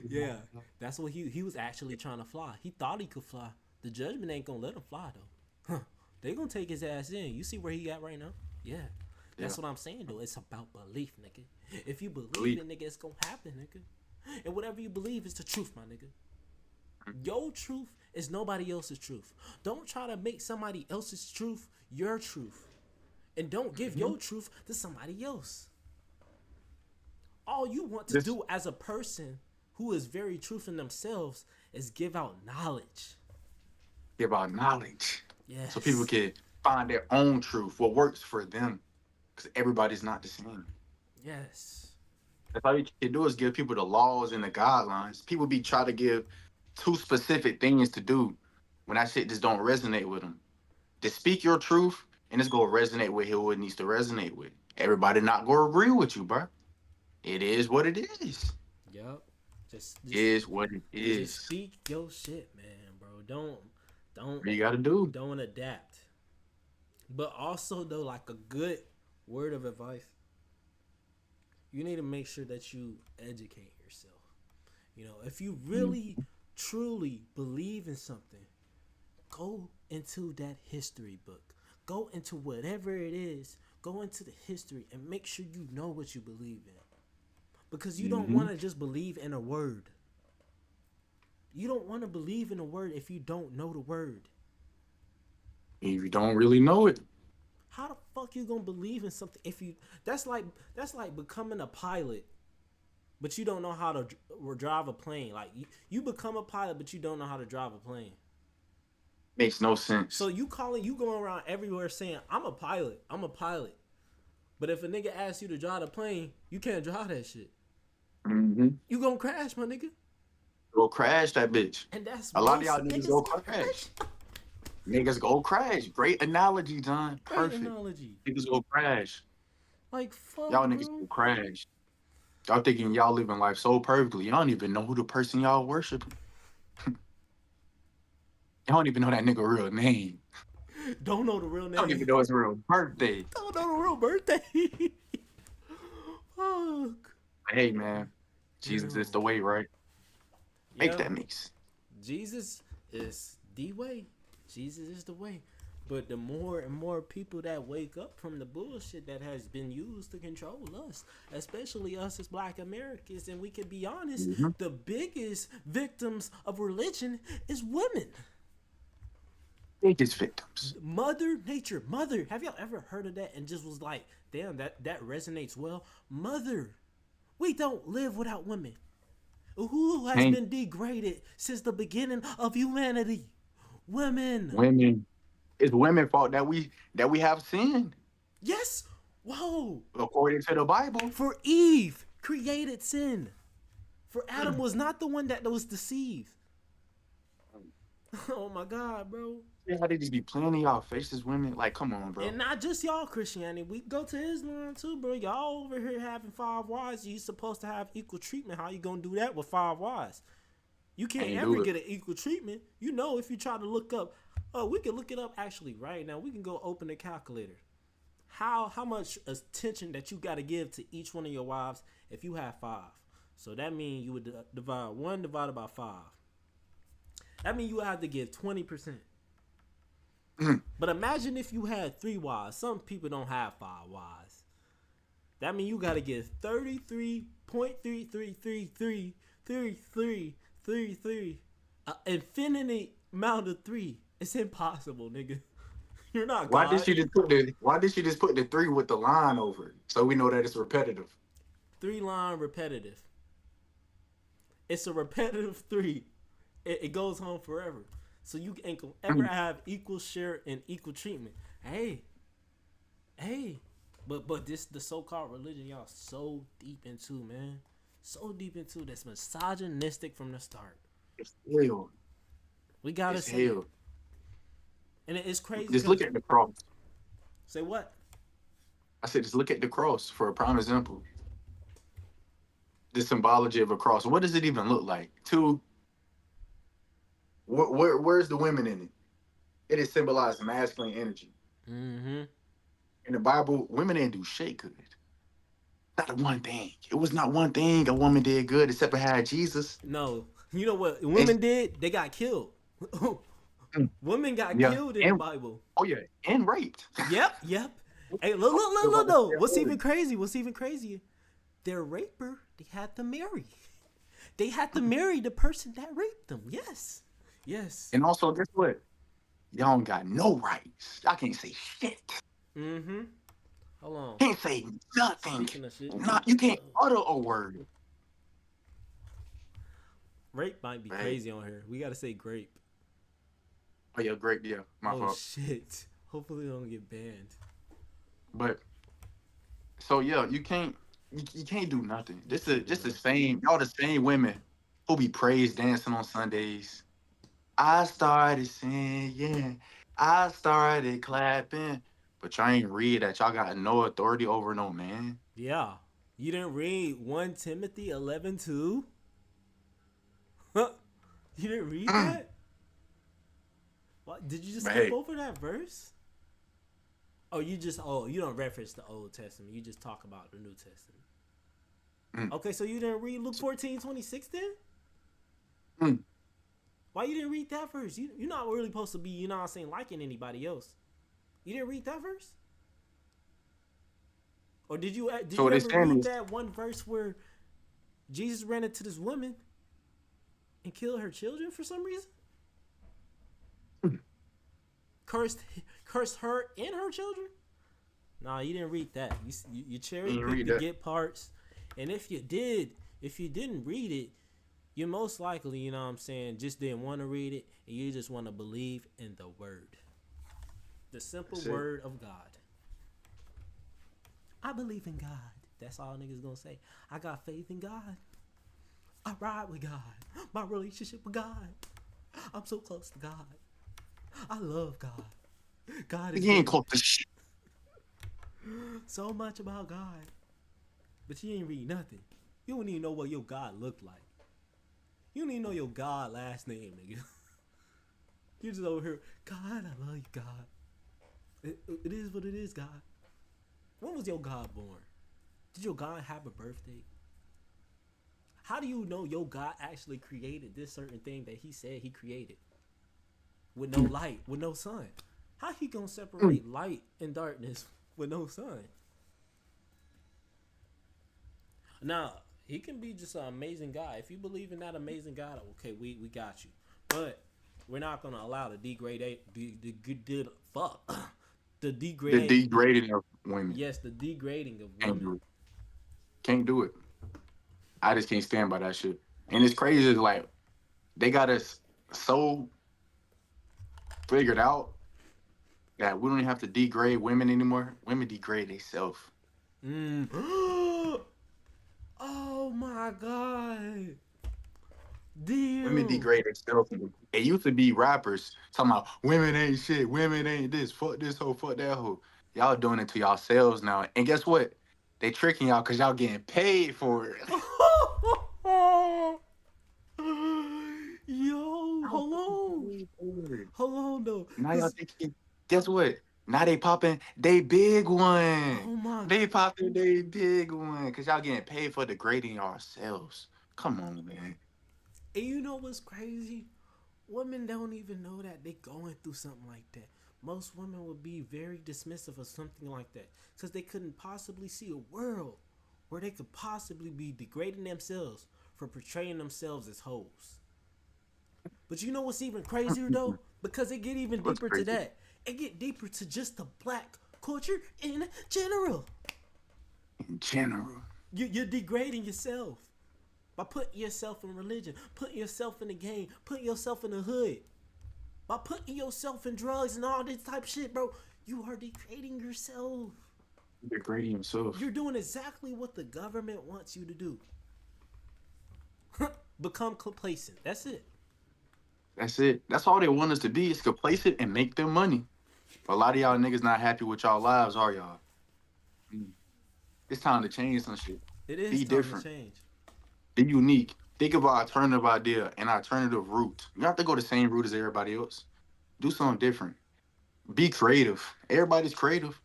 Yeah, that's what he was actually trying to fly. He thought he could fly. The judgment ain't gonna let him fly though. Huh? They gonna take his ass in. You see where he at right now? Yeah, Yeah, that's what I'm saying though. It's about belief, nigga. If you believe believe. it, nigga, it's gonna happen, nigga. And whatever you believe is the truth, my nigga. Your truth is nobody else's truth. Don't try to make somebody else's truth your truth. And don't give Mhm. your truth to somebody else. All you want to Just do as a person who is very truth in themselves is give out knowledge. give out knowledge so people Yes. can find their own truth, what works for them, because everybody's not the same. Yes. That's all you can do is give people the laws and the guidelines. People be trying to give too specific things to do when that shit just don't resonate with them. Just speak your truth and it's gonna resonate with who it needs to resonate with. Everybody not gonna agree with you, bro. It is what it is. Yep. Just It just is what it just is. speak your shit, man, bro. Don't What you gotta do. don't adapt. But also though, like a good word of advice, you need to make sure that you educate yourself. You know, if you really truly believe in something, go into that history book. Go into whatever it is. Go into the history and make sure you know what you believe in. Because you don't Mm-hmm. want to just believe in a word. You don't want to believe in a word if you don't know the word. If you don't really know it, How the fuck you gonna believe in something if you? That's like becoming a pilot, but you don't know how to drive a plane. Like you become a pilot, but you don't know how to drive a plane. makes no So sense. you going around everywhere saying I'm a pilot. I'm a pilot. But if a nigga asks you to drive the plane, you can't drive that shit. Mm-hmm. You gonna crash, my nigga. Go crash that bitch. And that's A lot of most y'all niggas niggas go crash. crash. Niggas go crash. Great analogy, John. Great Perfect. analogy. Niggas go crash. Like fuck, Y'all niggas bro. go crash. Y'all thinking y'all living life so perfectly. Y'all don't even know who the person y'all worshiping. Y'all don't even know that nigga real name. Don't know the real I don't even name. know his real birthday. Don't know the real birthday. Fuck. Hey man, Jesus is Yo. the way, right? Make Yeah. that mix. Jesus is the way. Jesus is the way. But the more and more people that wake up from the bullshit that has been used to control us, especially us as black Americans, and we can be honest, Mm-hmm. the biggest victims of religion is women. Biggest victims. Mother Nature. Mother. Have y'all ever heard of that and just was like, damn, that resonates well? Mother. We don't live without women. Who has Ain't been degraded since the beginning of humanity? Women. women. It's women's fault that we have sinned Yes. Whoa. according to the Bible. For Eve created sin. For Adam was not the one that was deceived. Oh my God, bro. Yeah, how they just be playing in y'all faces, women? Like, come on, And bro. not just y'all Christianity. We go to Islam too, bro. Y'all over here having 5 wives. You supposed to have equal treatment. How you gonna do that with 5 wives? You can't Ain't ever do it. get an equal treatment. You know, if you try to look up, oh, we can look it up actually right now. We can go open the calculator. How much attention that you got to give to each one of your wives if you have 5. So that means you would divide 1 divided by 5. That means you would have to give 20%. But imagine if you had 3 wives. Some people don't have 5 wives. That means you got to give 33.333333333 an infinity amount of 3. It's impossible, nigga. You're not Why did God. she just put the 3 with the line over it? So we know that it's repetitive. 3-line repetitive. It's a repetitive 3. It goes on forever. So you ain't gonna ever have equal share and equal treatment. Hey. But this the so-called religion y'all so deep into, man. So deep into that's misogynistic from the start. It's hell. We gotta It's say it. hell. And it's crazy Just because look at the cross. say what? I said, just look at the cross for a prime example. The symbology of a cross. What does it even look like? Where's the women in it? It is symbolized masculine energy. Mm-hmm. In the Bible, women didn't do shit good. Not one thing. It was not one thing a woman did good except for had Jesus. No. You know what And, women did? They got killed. Women got yeah, killed in the and Bible. oh yeah, and raped. Yep. Hey, look, though. What's even crazy? What's even crazier? Their raper, they had to marry. They had to marry the person that raped them. Yes. And also, guess what? Y'all don't got no rights. I can't say shit. Mm-hmm. Hold on. Can't say nothing. Speaking of shit, Not you can't utter a word. rape might be Right. crazy on here. We gotta say grape. Oh yeah, great. Yeah, my Oh fault. shit. Hopefully, we don't get banned. But so yeah, you can't do nothing. This is Can't do just the nothing. same. Y'all the same women who be praise dancing on Sundays. I started singing. I started clapping. But y'all ain't read that y'all got no authority over no man. Yeah. You didn't read 1 Timothy 11:2? Huh? You didn't read that? What? Did you just But skip hey, over that verse? You don't reference the Old Testament. You just talk about the New Testament. mm, Okay, so you didn't read Luke 14:26 then? mm. Why you didn't read that verse? You're not really supposed to be, you know what I'm saying, liking anybody else. You didn't read that verse? Or did you So what they ever saying read is, that one verse where Jesus ran into this woman and killed her children for some reason? mm, Cursed her and her children? Nah, you didn't read that. You you cherry ain't picked read the that. get parts, and if you didn't read it, you most likely, you know what I'm saying, just didn't want to read it, and you just want to believe in the word, the simple That's it. word of God. I believe in God. That's all niggas gonna say. I got faith in God. I ride with God. My relationship with God. I'm so close to God. I love God. God is You ain't good. close to shit. So much about God. But you ain't read nothing. You don't even know what your God looked like. You don't even know your God last name, nigga. You just over here, God, I love you, God. It is what it is, God. When was your God born? Did your God have a birthday? How do you know your God actually created this certain thing that he said he created with no light, with no sun? How he gonna separate light and darkness with no sun? Now, he can be just an amazing guy. If you believe in that amazing God, okay, we got you. But we're not gonna allow the degrade fuck the The degrade degrading of women. yes, the degrading of Can't women. do it. Can't do it. I just can't stand by that shit. And it's crazy. Like they got us so figured out that we don't even have to degrade women anymore. Women degrade themselves. Mm. Oh my god. Women Damn. degrade themselves. It used to be rappers talking about women ain't shit, women ain't this hoe, fuck that hoe. Y'all doing it to yourselves now. And guess what? They tricking y'all because y'all getting paid for it. Yo, Y'all hold getting on. paid for it. Hold on though. Now y'all Cause thinking, guess what? Now they popping they big one. oh my They popping they big one. Cause y'all getting paid for degrading yourselves. Come on, man. and you know what's crazy? Women don't even know that they going through something like that. Most women would be very dismissive of something like that. Because they couldn't possibly see a world where they could possibly be degrading themselves for portraying themselves as hoes. But you know what's even crazier though? Because it get even What's deeper to crazy? that. It get deeper to just the black culture in general. In general. You're degrading yourself by putting yourself in religion, putting yourself in the game, putting yourself in the hood, by putting yourself in drugs and all this type of shit, bro. You are degrading yourself. Degrading yourself. You're doing exactly what the government wants you to do. Become complacent. That's it. That's it. That's all they want us to be is complacent and make them money. But a lot of y'all niggas not happy with y'all lives, are y'all? Mm. It's time to change some shit. It is Be time to different. change. Be unique. Think of an alternative idea, an alternative route. You don't have to go the same route as everybody else. Do something different. Be creative. Everybody's creative.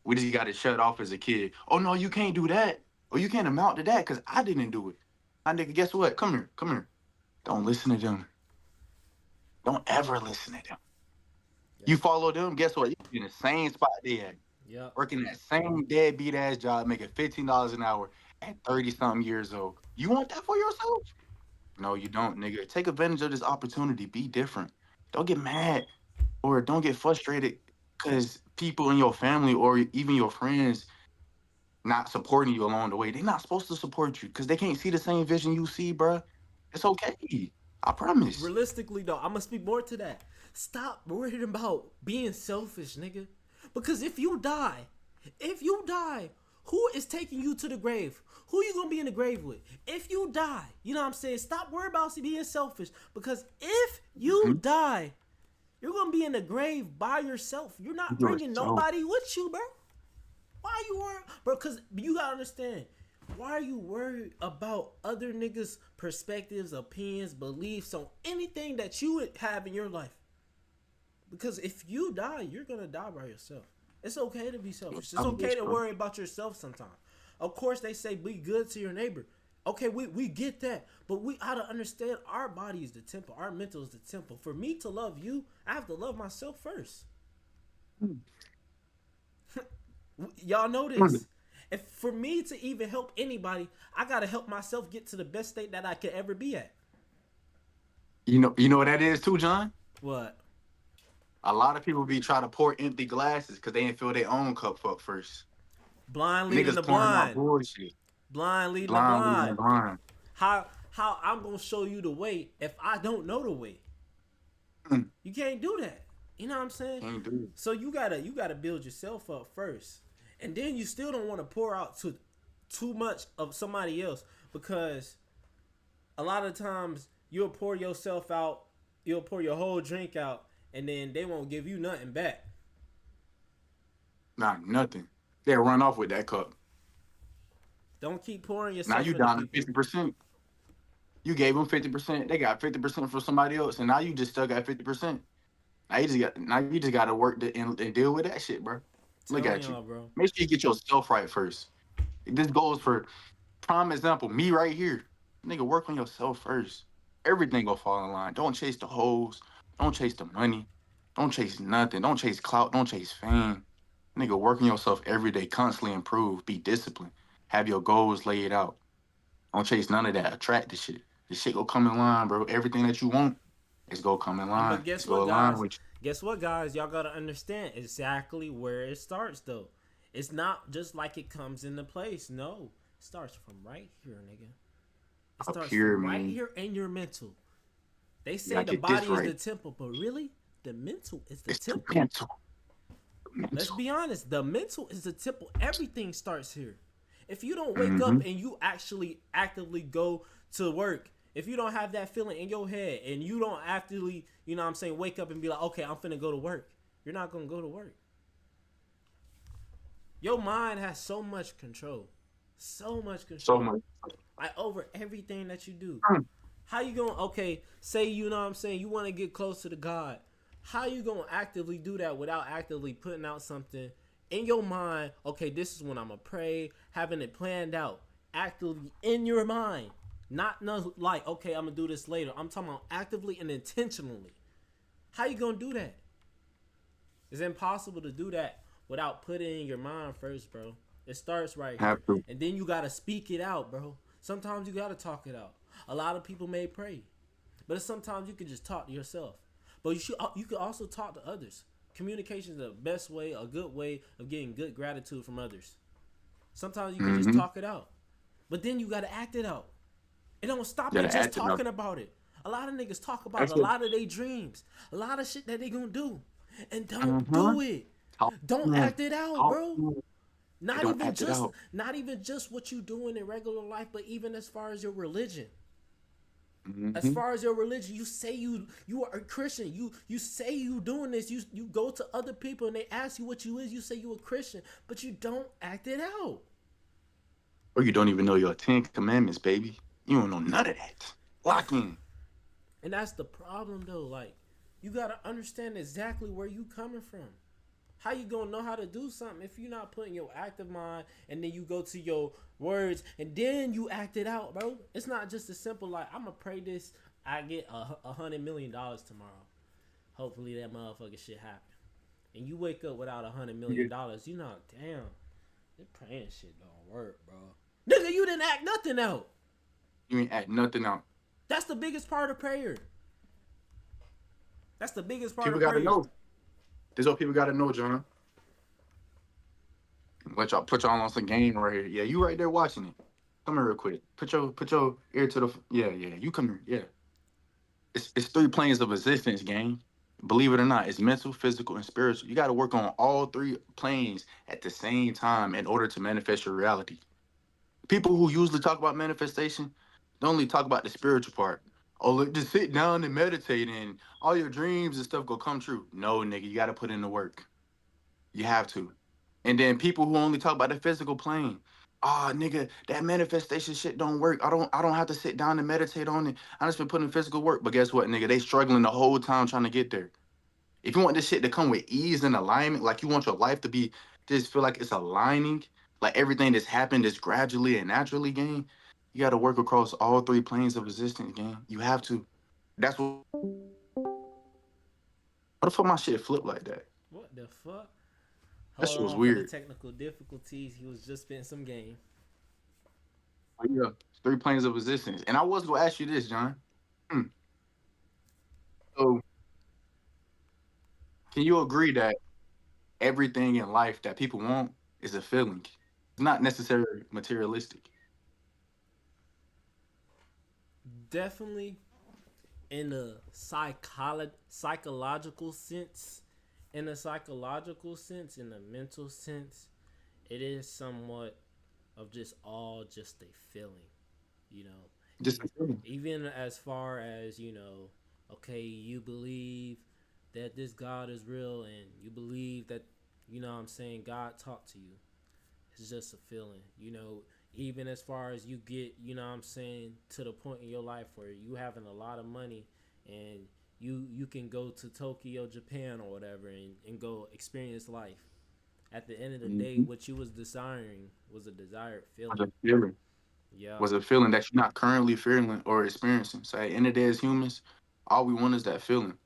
We just got it shut off as a kid. Oh no, you can't do that. Or you can't amount to that because I didn't do it. My nigga, guess what? Come here. Come here. Don't listen to them. Don't ever listen to them. You Yep. follow them, guess what? You be in the same spot they at. Yep. Working that same deadbeat ass job, making $15 an hour at 30 something years old. You want that for yourself? No, you don't, nigga. Take advantage of this opportunity. Be different. Don't get mad or don't get frustrated because people in your family or even your friends not supporting you along the way. They're not supposed to support you because they can't see the same vision you see, bruh. It's okay. I promise. Realistically though, I'm gonna speak more to that. Stop worrying about being selfish, nigga. Because if you die, who is taking you to the grave? Who you gonna be in the grave with? If you die, you know what I'm saying? Stop worrying about being selfish. Because if you Mhm. die, you're gonna be in the grave by yourself. You're not bringing Yourself. nobody with you, bro. Why you worried, bro? Because you gotta understand. Why are you worried about other niggas' perspectives, opinions, beliefs on anything that you would have in your life? Because if you die, you're gonna die by yourself. It's okay to be selfish. It's I'm okay this, to bro. worry about yourself sometimes. Of course, they say be good to your neighbor. Okay, we get that, but we ought to understand our body is the temple, our mental is the temple. For me to love you, I have to love myself first. Y'all know this. If for me to even help anybody, I gotta help myself get to the best state that I could ever be at. You know what that is too, John? What? A lot of people be trying to pour empty glasses because they didn't fill their own cup up first. Blind leading Niggas the pouring out blind. bullshit. Blind leading the Blind leading the blind. blind. How I'm gonna show you the way if I don't know the way? Mm, You can't do that. You know what I'm saying? Can't do it. So you gotta build yourself up first, and then you still don't want to pour out to too much of somebody else because a lot of times you'll pour yourself out, you'll pour your whole drink out, and then they won't give you nothing back. Not nothing. They'll run off with that cup. Don't keep pouring Now yourself you into down to people. 50%. You gave them 50%. They got 50% for somebody else, and now you just stuck at 50%. Now you just got to work and deal with that shit, bro. Look Telling at you. y'all, bro. Make sure you get yourself right first. This goes for prime example. Me right here, nigga. Work on yourself first. Everything gonna fall in line. Don't chase the hoes. Don't chase the money. Don't chase nothing. Don't chase clout. Don't chase fame. Nigga, work on yourself every day. Constantly improve. Be disciplined. Have your goals laid out. Don't chase none of that. Attract the shit. The shit go come in line, bro. Everything that you want is gonna come in And line. but guess It's gonna what, align guys? with Guess what, guys? Y'all gotta understand exactly where it starts, though. It's not just like it comes into place. No, it starts from right here, nigga. It you. Up starts here, from right man. here in your mental. They You say gotta the get this body is right. the temple, but really, the mental is the It's the temple. mental. The Let's mental. be honest. The mental is the temple. Everything starts here. If you don't wake up Mm-hmm. and you actually actively go to work, if you don't have that feeling in your head and you don't actively, you know what I'm saying, wake up and be like, okay, I'm finna go to work, you're not gonna go to work. Your mind has so much control. So much So control. much. Like over everything that you do. Mm. How you gonna okay, say you know what I'm saying, you wanna get closer to God. How you gonna actively do that without actively putting out something in your mind, okay, this is when I'm gonna pray, having it planned out, actively in your mind. Not no, like, okay, I'm gonna do this later. I'm talking about actively and intentionally. How you gonna do that? It's impossible to do that without putting it in your mind first, bro. It starts right Have here. to. And then you gotta speak it out, bro. Sometimes you gotta talk it out. A lot of people may pray. But sometimes you can just talk to yourself. But you can also talk to others. Communication is the best way, a good way of getting good gratitude from others. Sometimes you can just Mm-hmm. talk it out. But then you gotta act it out. It don't stop at Gotta just act it up. talking about it. A lot of niggas talk about a Actually, lot of their dreams, a lot of shit that they gonna do, and don't mm-hmm. do it. Talk to Don't them. act it out, Talk bro. to them. They don't act it out. Not even just what you doing in regular life, but even as far as your religion. As Mm-hmm. far as your religion, you say you are a Christian. You say you doing this. You go to other people and they ask you what you is. You say you a Christian, but you don't act it out. Or you don't even know your Ten Commandments, baby. You don't know none of that. Lock in. And that's the problem though. Like you gotta understand exactly where you coming from. How you gonna know how to do something if you're not putting your active mind and then you go to your words and then you act it out, bro? It's not just a simple like I'm gonna pray this. I get $100 million tomorrow. Hopefully that motherfucking shit happen. And you wake up without $100 million, you know, damn, this praying shit don't work, bro. Nigga, you didn't act nothing out. You ain't act nothing out. That's the biggest part of prayer. That's the biggest part People of gotta prayer. know. This is what people gotta know, John. Let y'all put y'all on some game right here. Yeah, you right there watching it. Come here real quick. Put your ear to the yeah. You come here. Yeah. It's three planes of existence, gang. Believe it or not, it's mental, physical, and spiritual. You got to work on all three planes at the same time in order to manifest your reality. People who usually talk about manifestation, they only talk about the spiritual part. Oh, look, just sit down and meditate, and all your dreams and stuff go come true. No, nigga, you got to put in the work. You have to. And then people who only talk about the physical plane. Ah, nigga, that manifestation shit don't work. I don't have to sit down and meditate on it. I just been putting physical work. But guess what, nigga? They struggling the whole time trying to get there. If you want this shit to come with ease and alignment, like you want your life to be just feel like it's aligning, like everything that's happened is gradually and naturally, gang, you gotta work across all three planes of existence, gang. You have to. That's what the fuck my shit flip like that? What the fuck? That Hold shit was on for the weird. technical difficulties. He was just spitting some game. Yeah. It's three planes of existence. And I was gonna ask you this, John. Hmm. So can you agree that everything in life that people want is a feeling? It's not necessarily materialistic. Definitely in a psychological sense, in a mental sense, it is somewhat of just all just a feeling, you know. Just a feeling. Even as far as okay, you believe that this God is real, and you believe that what I'm saying, God talked to you. It's just a feeling, even as far as you get, what I'm saying, to the point in your life where you having a lot of money and you can go to Tokyo, Japan, or whatever, and go experience life. At the end of the day, Mm-hmm. what you was desiring was a desired Was feeling. a feeling. Yeah. Was a feeling that you're not currently feeling or experiencing. So at the end of the day, as humans, all we want is that feeling.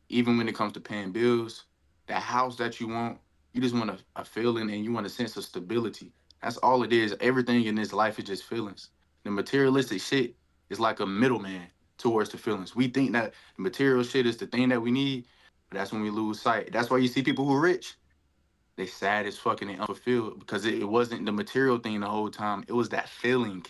Even when it comes to paying bills, that house that you want, you just want a feeling and you want a sense of stability. That's all it is. Everything in this life is just feelings. The materialistic shit is like a middleman towards the feelings. We think that the material shit is the thing that we need, but that's when we lose sight. That's why you see people who are rich, they sad as fucking and unfulfilled because it wasn't the material thing the whole time. It was that feeling.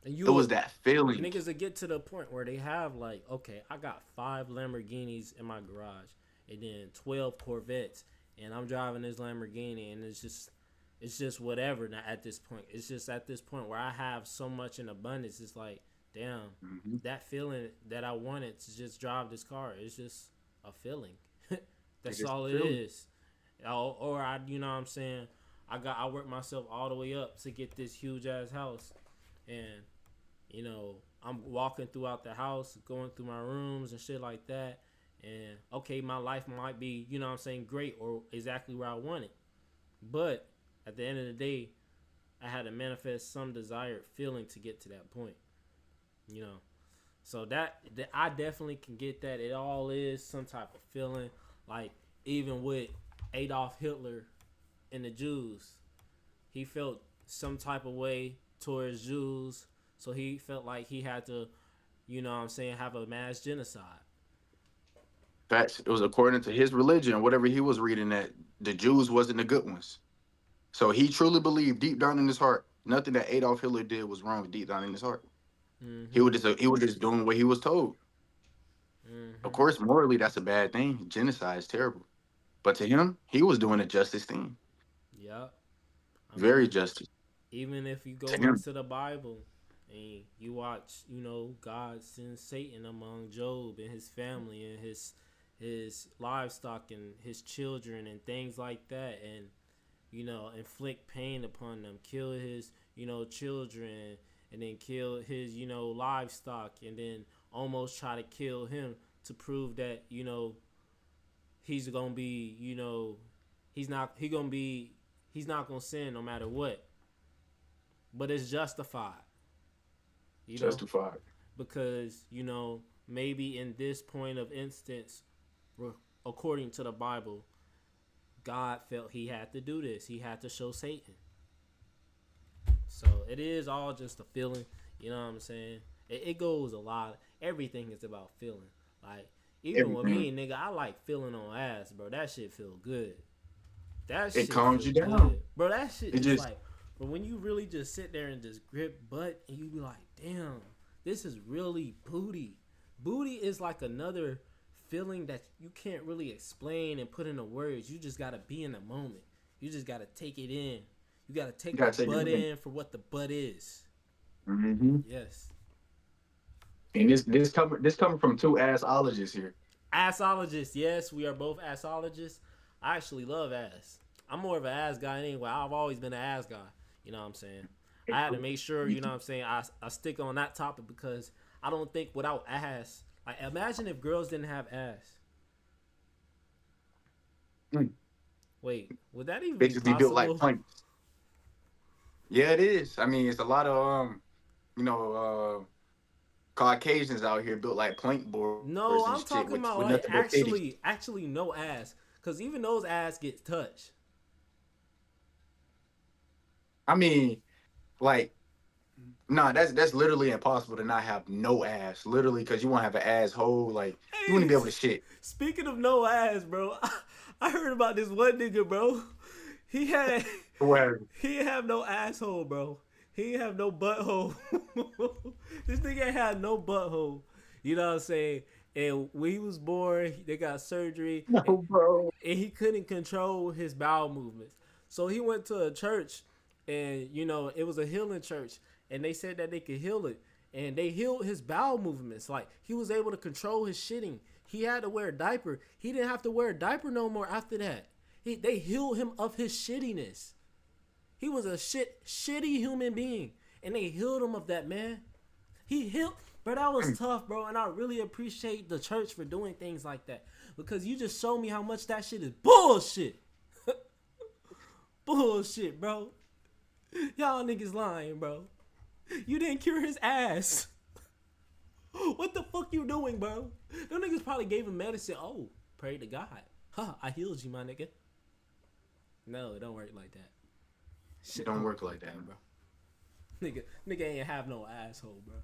And It was you that feeling. niggas will get to the point where they have like, okay, I got 5 Lamborghinis in my garage and then 12 Corvettes, and I'm driving this Lamborghini, and it's just whatever. Now at this point, it's just at this point where I have so much in abundance. It's like, damn, Hmm. that feeling that I wanted to just drive this car. It's just a feeling. It That's is all a it feeling. is. Or I, you know what I'm saying. I worked myself all the way up to get this huge ass house, and I'm walking throughout the house, going through my rooms and shit like that. And okay, my life might be, what I'm saying, great or exactly where I want it. But at the end of the day, I had to manifest some desired feeling to get to that point, you know. So that I definitely can get that. It all is some type of feeling. Like even with Adolf Hitler and the Jews, he felt some type of way towards Jews, so he felt like he had to, what I'm saying, have a mass genocide. Facts. It was according to his religion, whatever he was reading, that the Jews wasn't the good ones. So he truly believed deep down in his heart, nothing that Adolf Hitler did was wrong deep down in his heart. Mm-hmm. He was just doing what he was told. Of Mm-hmm. course, morally, that's a bad thing. Genocide is terrible. But to him, he was doing a justice thing. Yep. I Very mean, justice even if you to go him. into the Bible and you watch, God sends Satan among Job and his family and his livestock and his children and things like that, and inflict pain upon them, kill his, children, and then kill his, livestock, and then almost try to kill him to prove that, he's gonna be, he's not he gonna be he's not gonna sin no matter what. But it's justified, you know, Justified. because maybe in this point of instance, according to the Bible, God felt he had to do this. He had to show Satan. So it is all just a feeling. You know what I'm saying? It goes a lot. Everything is about feeling. Like even with Everything. me, nigga, I like feeling on ass, bro. That shit feel good. That It shit calms feel you down. good, bro. That shit It is just like, but when you really just sit there and just grip butt, and you be like, damn, this is really booty. Booty is like another feeling that you can't really explain and put into words. You just gotta be in the moment. You just gotta take it in. You gotta you take the gotta take it butt in. in for what the butt is. Hmm. Yes. And this coming from two assologists here. Assologists. Yes, we are both assologists. I actually love ass. I'm more of an ass guy anyway. I've always been an ass guy. You know what I'm saying? I had to make sure, you know what I'm saying, I stick on that topic because I don't think without ass, like imagine if girls didn't have ass. Mm. Wait, would that even be Basically built like possible? planks. Yeah, it is. I mean, it's a lot of you know, Caucasians out here built like plank boards and No, shit I'm with talking about nothing like but titties. actually no ass. Cause even those ass get touched. I mean, like, nah, that's literally impossible to not have no ass. Literally, because you won't have an asshole. Like, you wouldn't Hey, be able to shit. speaking of no ass, bro, I heard about this one nigga, bro. He had Where he didn't have no asshole, bro. He didn't have no butthole. This nigga ain't had no butthole. You know what I'm saying? And when he was born, they got surgery, no, bro. and he couldn't control his bowel movements. So he went to a church, and it was a healing church, and they said that they could heal it, and they healed his bowel movements. Like he was able to control his shitting. He had to wear a diaper. He didn't have to wear a diaper no more after that. They healed him of his shittiness. He was a shitty human being, and they healed him of that, man. He healed. Bro, that was tough, bro, and I really appreciate the church for doing things like that because you just showed me how much that shit is bullshit. Bullshit, bro. Y'all niggas lying, bro. You didn't cure his ass. What the fuck you doing, bro? Them niggas probably gave him medicine. Oh, pray to God. Huh, I healed you, my nigga. No, it don't work like that. Shit don't work like that, bro. Nigga ain't have no asshole, bro.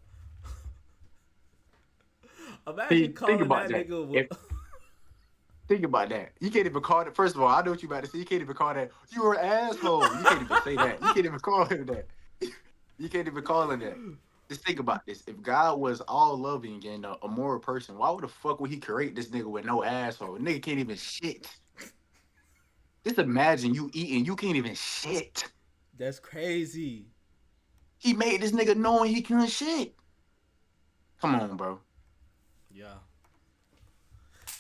Imagine calling that nigga. Think about that. You can't even call it. First of all, I know what you about to say. You can't even call that. You were an asshole. You can't even say that. You can't even call him that. You can't even call him that. Just think about this. If God was all loving and a moral person, why would the fuck would he create this nigga with no asshole? Nigga can't even shit. Just imagine you eating, you can't even shit. That's crazy. He made this nigga knowing he couldn't shit. Come on, bro. Yeah.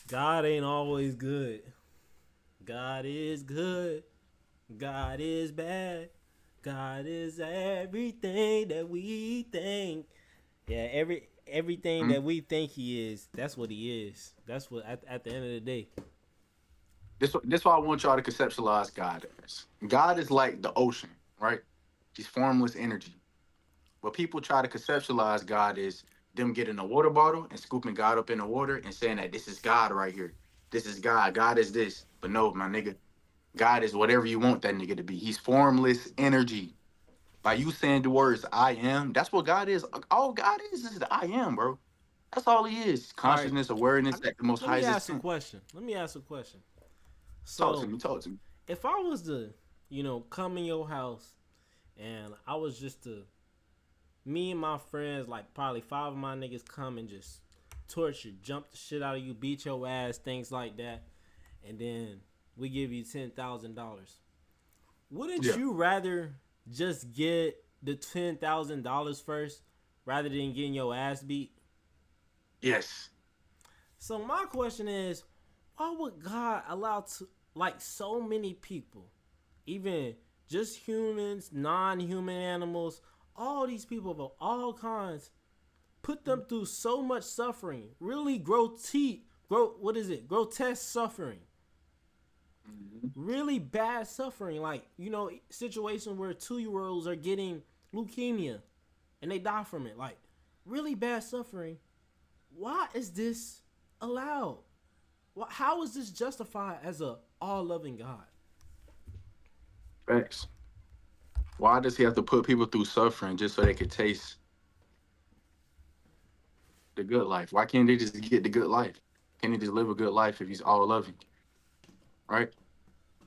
God ain't always good. God is good. God is bad. God is everything that we think. Yeah, everything that we think he is, that's what he is. That's what at the end of the day. This why I want y'all to conceptualize God as. God is like the ocean, right? He's formless energy. But people try to conceptualize God as them getting a water bottle and scooping God up in the water and saying that this is God right here. This is God. God is this. But no, my nigga. God is whatever you want that nigga to be. He's formless energy. By you saying the words I am, that's what God is. All God is the I am, bro. That's all he is. All right. Consciousness, awareness at the most Let me highest ask a extent. question. Talk to So, me. Talk to me. if I was to, come in your house and I was just to, me and my friends, like probably 5 of my niggas come and just torture, jump the shit out of you, beat your ass, things like that, and then we give you $10,000. Wouldn't you rather just get the $10,000 first rather than getting your ass beat? Yes. So my question is, why would God allow so many people, even just humans, non-human animals, all these people of all kinds, put them through so much suffering, really grotesque suffering, really bad suffering, like situations where 2-year-olds are getting leukemia and they die from it, like really bad suffering. Why is this allowed? How is this justified as a all-loving God? Facts. Why does he have to put people through suffering just so they could taste the good life? Why can't they just get the good life? Can't they just live a good life if he's all loving? Right?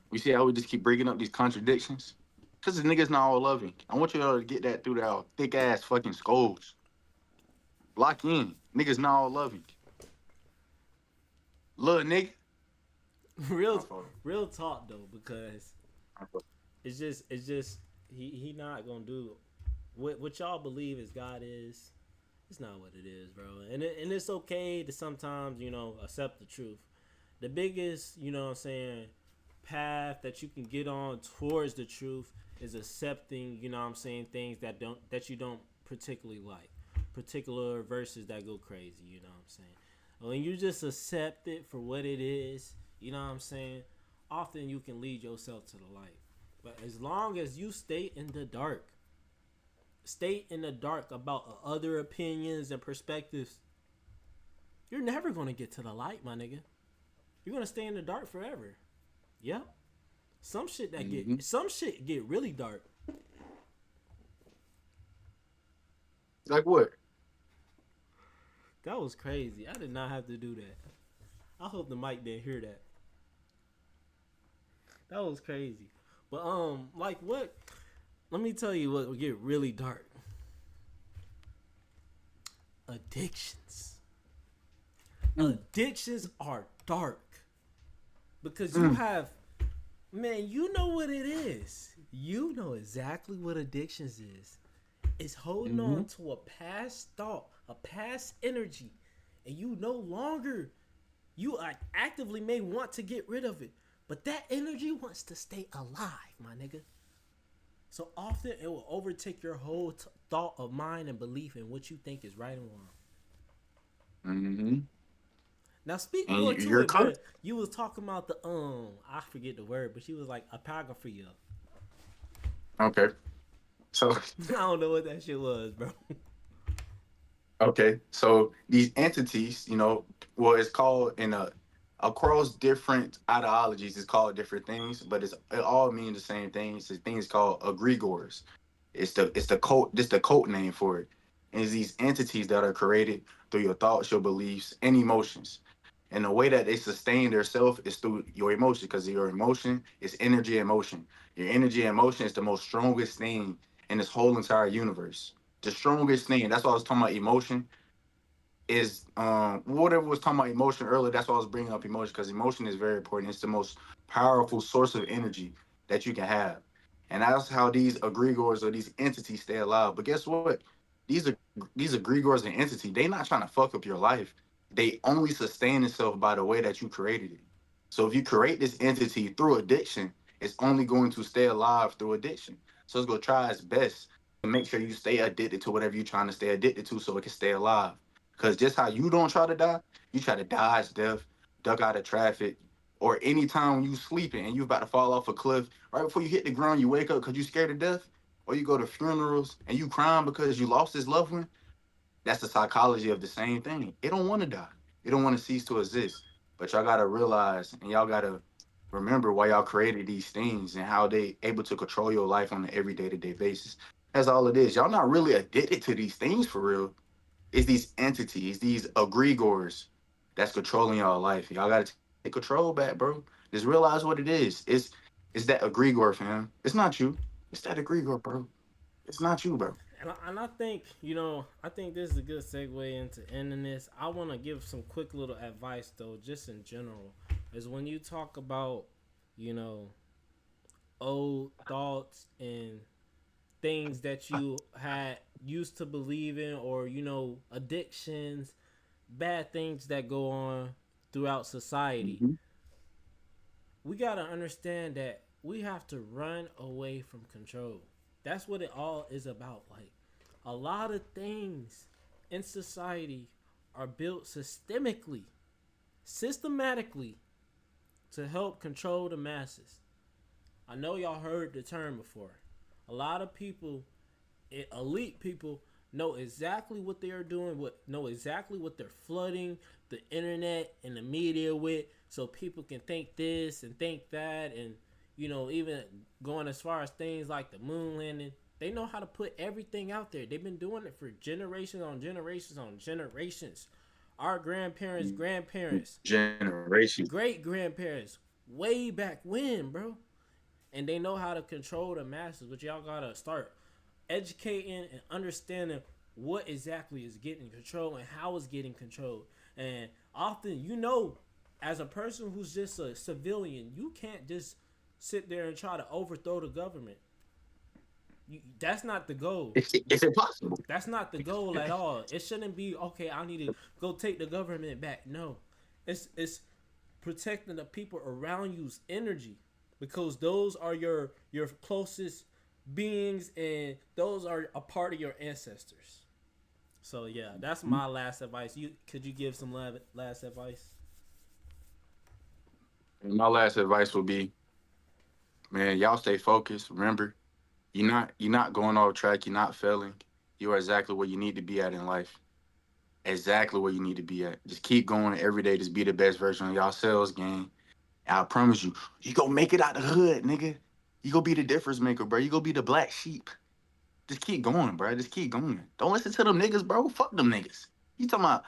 We see how we just keep bringing up these contradictions? Because the nigga's not all loving. I want you all to get that through their thick ass fucking skulls. Lock in. Nigga's not all loving. Little nigga. Real talk though, because it's just he not gonna do what y'all believe is God is. It's not what it is, bro. And it's okay to sometimes accept the truth. The biggest path that you can get on towards the truth is accepting things that you don't particularly like, particular verses that go crazy. You know what I'm saying? When you just accept it for what it is, often you can lead yourself to the light. But as long as you stay in the dark about other opinions and perspectives, you're never going to get to the light, my nigga. You're going to stay in the dark forever. Yep. Some shit get really dark. Like what? That was crazy. I did not have to do that. I hope the mic didn't hear that. That was crazy. But like what? Let me tell you what will get really dark. Addictions. Addictions are dark. Because you have, man, you know what it is. You know exactly what addictions is. It's holding on to a past thought, a past energy, and you no longer, you actively may want to get rid of it, but that energy wants to stay alive, my nigga. So often it will overtake your whole thought of mind and belief in what you think is right and wrong. Mm-hmm. Now speak And more to you're it, cooked. but you was talking about the I forget the word, but she was like apocrypha. Okay. So I don't know what that shit was, bro. okay. So these entities, well, it's called in a across different ideologies, it's called different things, but it all means the same thing. It's a thing is called egregores. It's the code. This the code name for it. And it's these entities that are created through your thoughts, your beliefs, and emotions. And the way that they sustain their self is through your emotion, because your emotion is energy and motion. Your energy and motion is the most strongest thing in this whole entire universe. The strongest thing. That's why I was talking about emotion is whatever was talking about emotion earlier. That's why I was bringing up emotion, because emotion is very important. It's the most powerful source of energy that you can have, and that's how these egregores or these entities stay alive. But guess what? These egregores and entity, they not trying to fuck up your life. They only sustain itself by the way that you created it. So if you create this entity through addiction, it's only going to stay alive through addiction. So it's gonna try its best to make sure you stay addicted to whatever you're trying to stay addicted to, so it can stay alive. Because just how you don't try to die, you try to dodge death, duck out of traffic, or anytime when you sleeping and you about to fall off a cliff, right before you hit the ground, you wake up because you scared to death, or you go to funerals and you crying because you lost this loved one. That's the psychology of the same thing. It don't want to die. It don't want to cease to exist. But y'all gotta realize and y'all gotta remember why y'all created these things and how they able to control your life on an every day to day basis. That's all it is. Y'all not really addicted to these things for real. It's these entities, these egregores that's controlling y'all life. Y'all gotta take control back, bro. Just realize what it is. It's that egregore, fam. It's not you. It's that egregore, bro. It's not you, bro. And I think I think this is a good segue into ending this. I want to give some quick little advice though, just in general, is when you talk about you know old thoughts and things that you had used to believe in, or addictions, bad things that go on throughout society. Mm-hmm. We got to understand that we have to run away from control. That's what it all is about. Like, a lot of things in society are built systematically to help control the masses. I know y'all heard the term before. A lot of people, elite people, know exactly what they are doing, know exactly what they're flooding the internet and the media with, so people can think this and think that, and even going as far as things like the moon landing. They know how to put everything out there. They've been doing it for generations on generations on generations. Our grandparents, grandparents, Generation. great grandparents, way back when, bro. And they know how to control the masses, but y'all gotta start educating and understanding what exactly is getting control and how it's getting controlled. And often, as a person who's just a civilian, you can't just sit there and try to overthrow the government. That's not the goal. It's impossible. That's not the goal at all. It shouldn't be, okay, I need to go take the government back. No, it's protecting the people around you's energy, because those are your closest beings, and those are a part of your ancestors. So yeah, that's my last advice. Could you give some last advice? And my last advice would be, man, y'all stay focused. Remember, you're not going off track. You're not failing. You are exactly where you need to be at in life. Exactly where you need to be at. Just keep going every day. Just be the best version of yourselves, gang. And I promise you, you gonna make it out the hood, nigga. You gonna be the difference maker, bro. You gonna be the black sheep. Just keep going, bro. Just keep going. Don't listen to them niggas, bro. Fuck them niggas. You talking about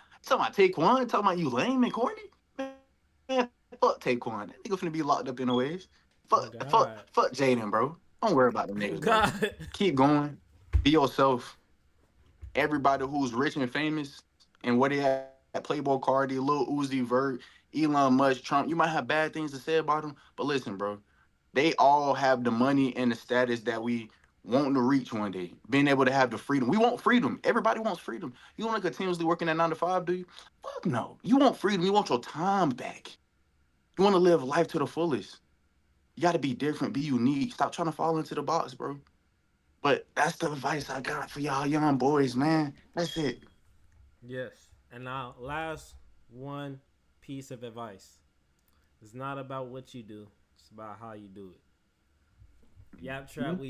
Taquan? Talking about you lame and corny? Man, fuck Taquan. That nigga finna be locked up in the ways. Oh Fuck God. Jaden, bro. Don't worry about them niggas, bro. Oh Keep God. going. Be yourself. Everybody who's rich and famous and where they at, Playboy Cardi, Lil Uzi Vert, Elon Musk, Trump, you might have bad things to say about them, but listen, bro, they all have the money and the status that we want to reach one day. Being able to have the freedom. We want freedom. Everybody wants freedom. You want to continuously working at 9 to 5, do you? Fuck no. You want freedom. You want your time back. You want to live life to the fullest. You got to be different, be unique. Stop trying to fall into the box, bro. But that's the advice I got for y'all young boys, man. That's it. Yes. And now, last one piece of advice: it's not about what you do; it's about how you do it. Yap Trap, Mhm. we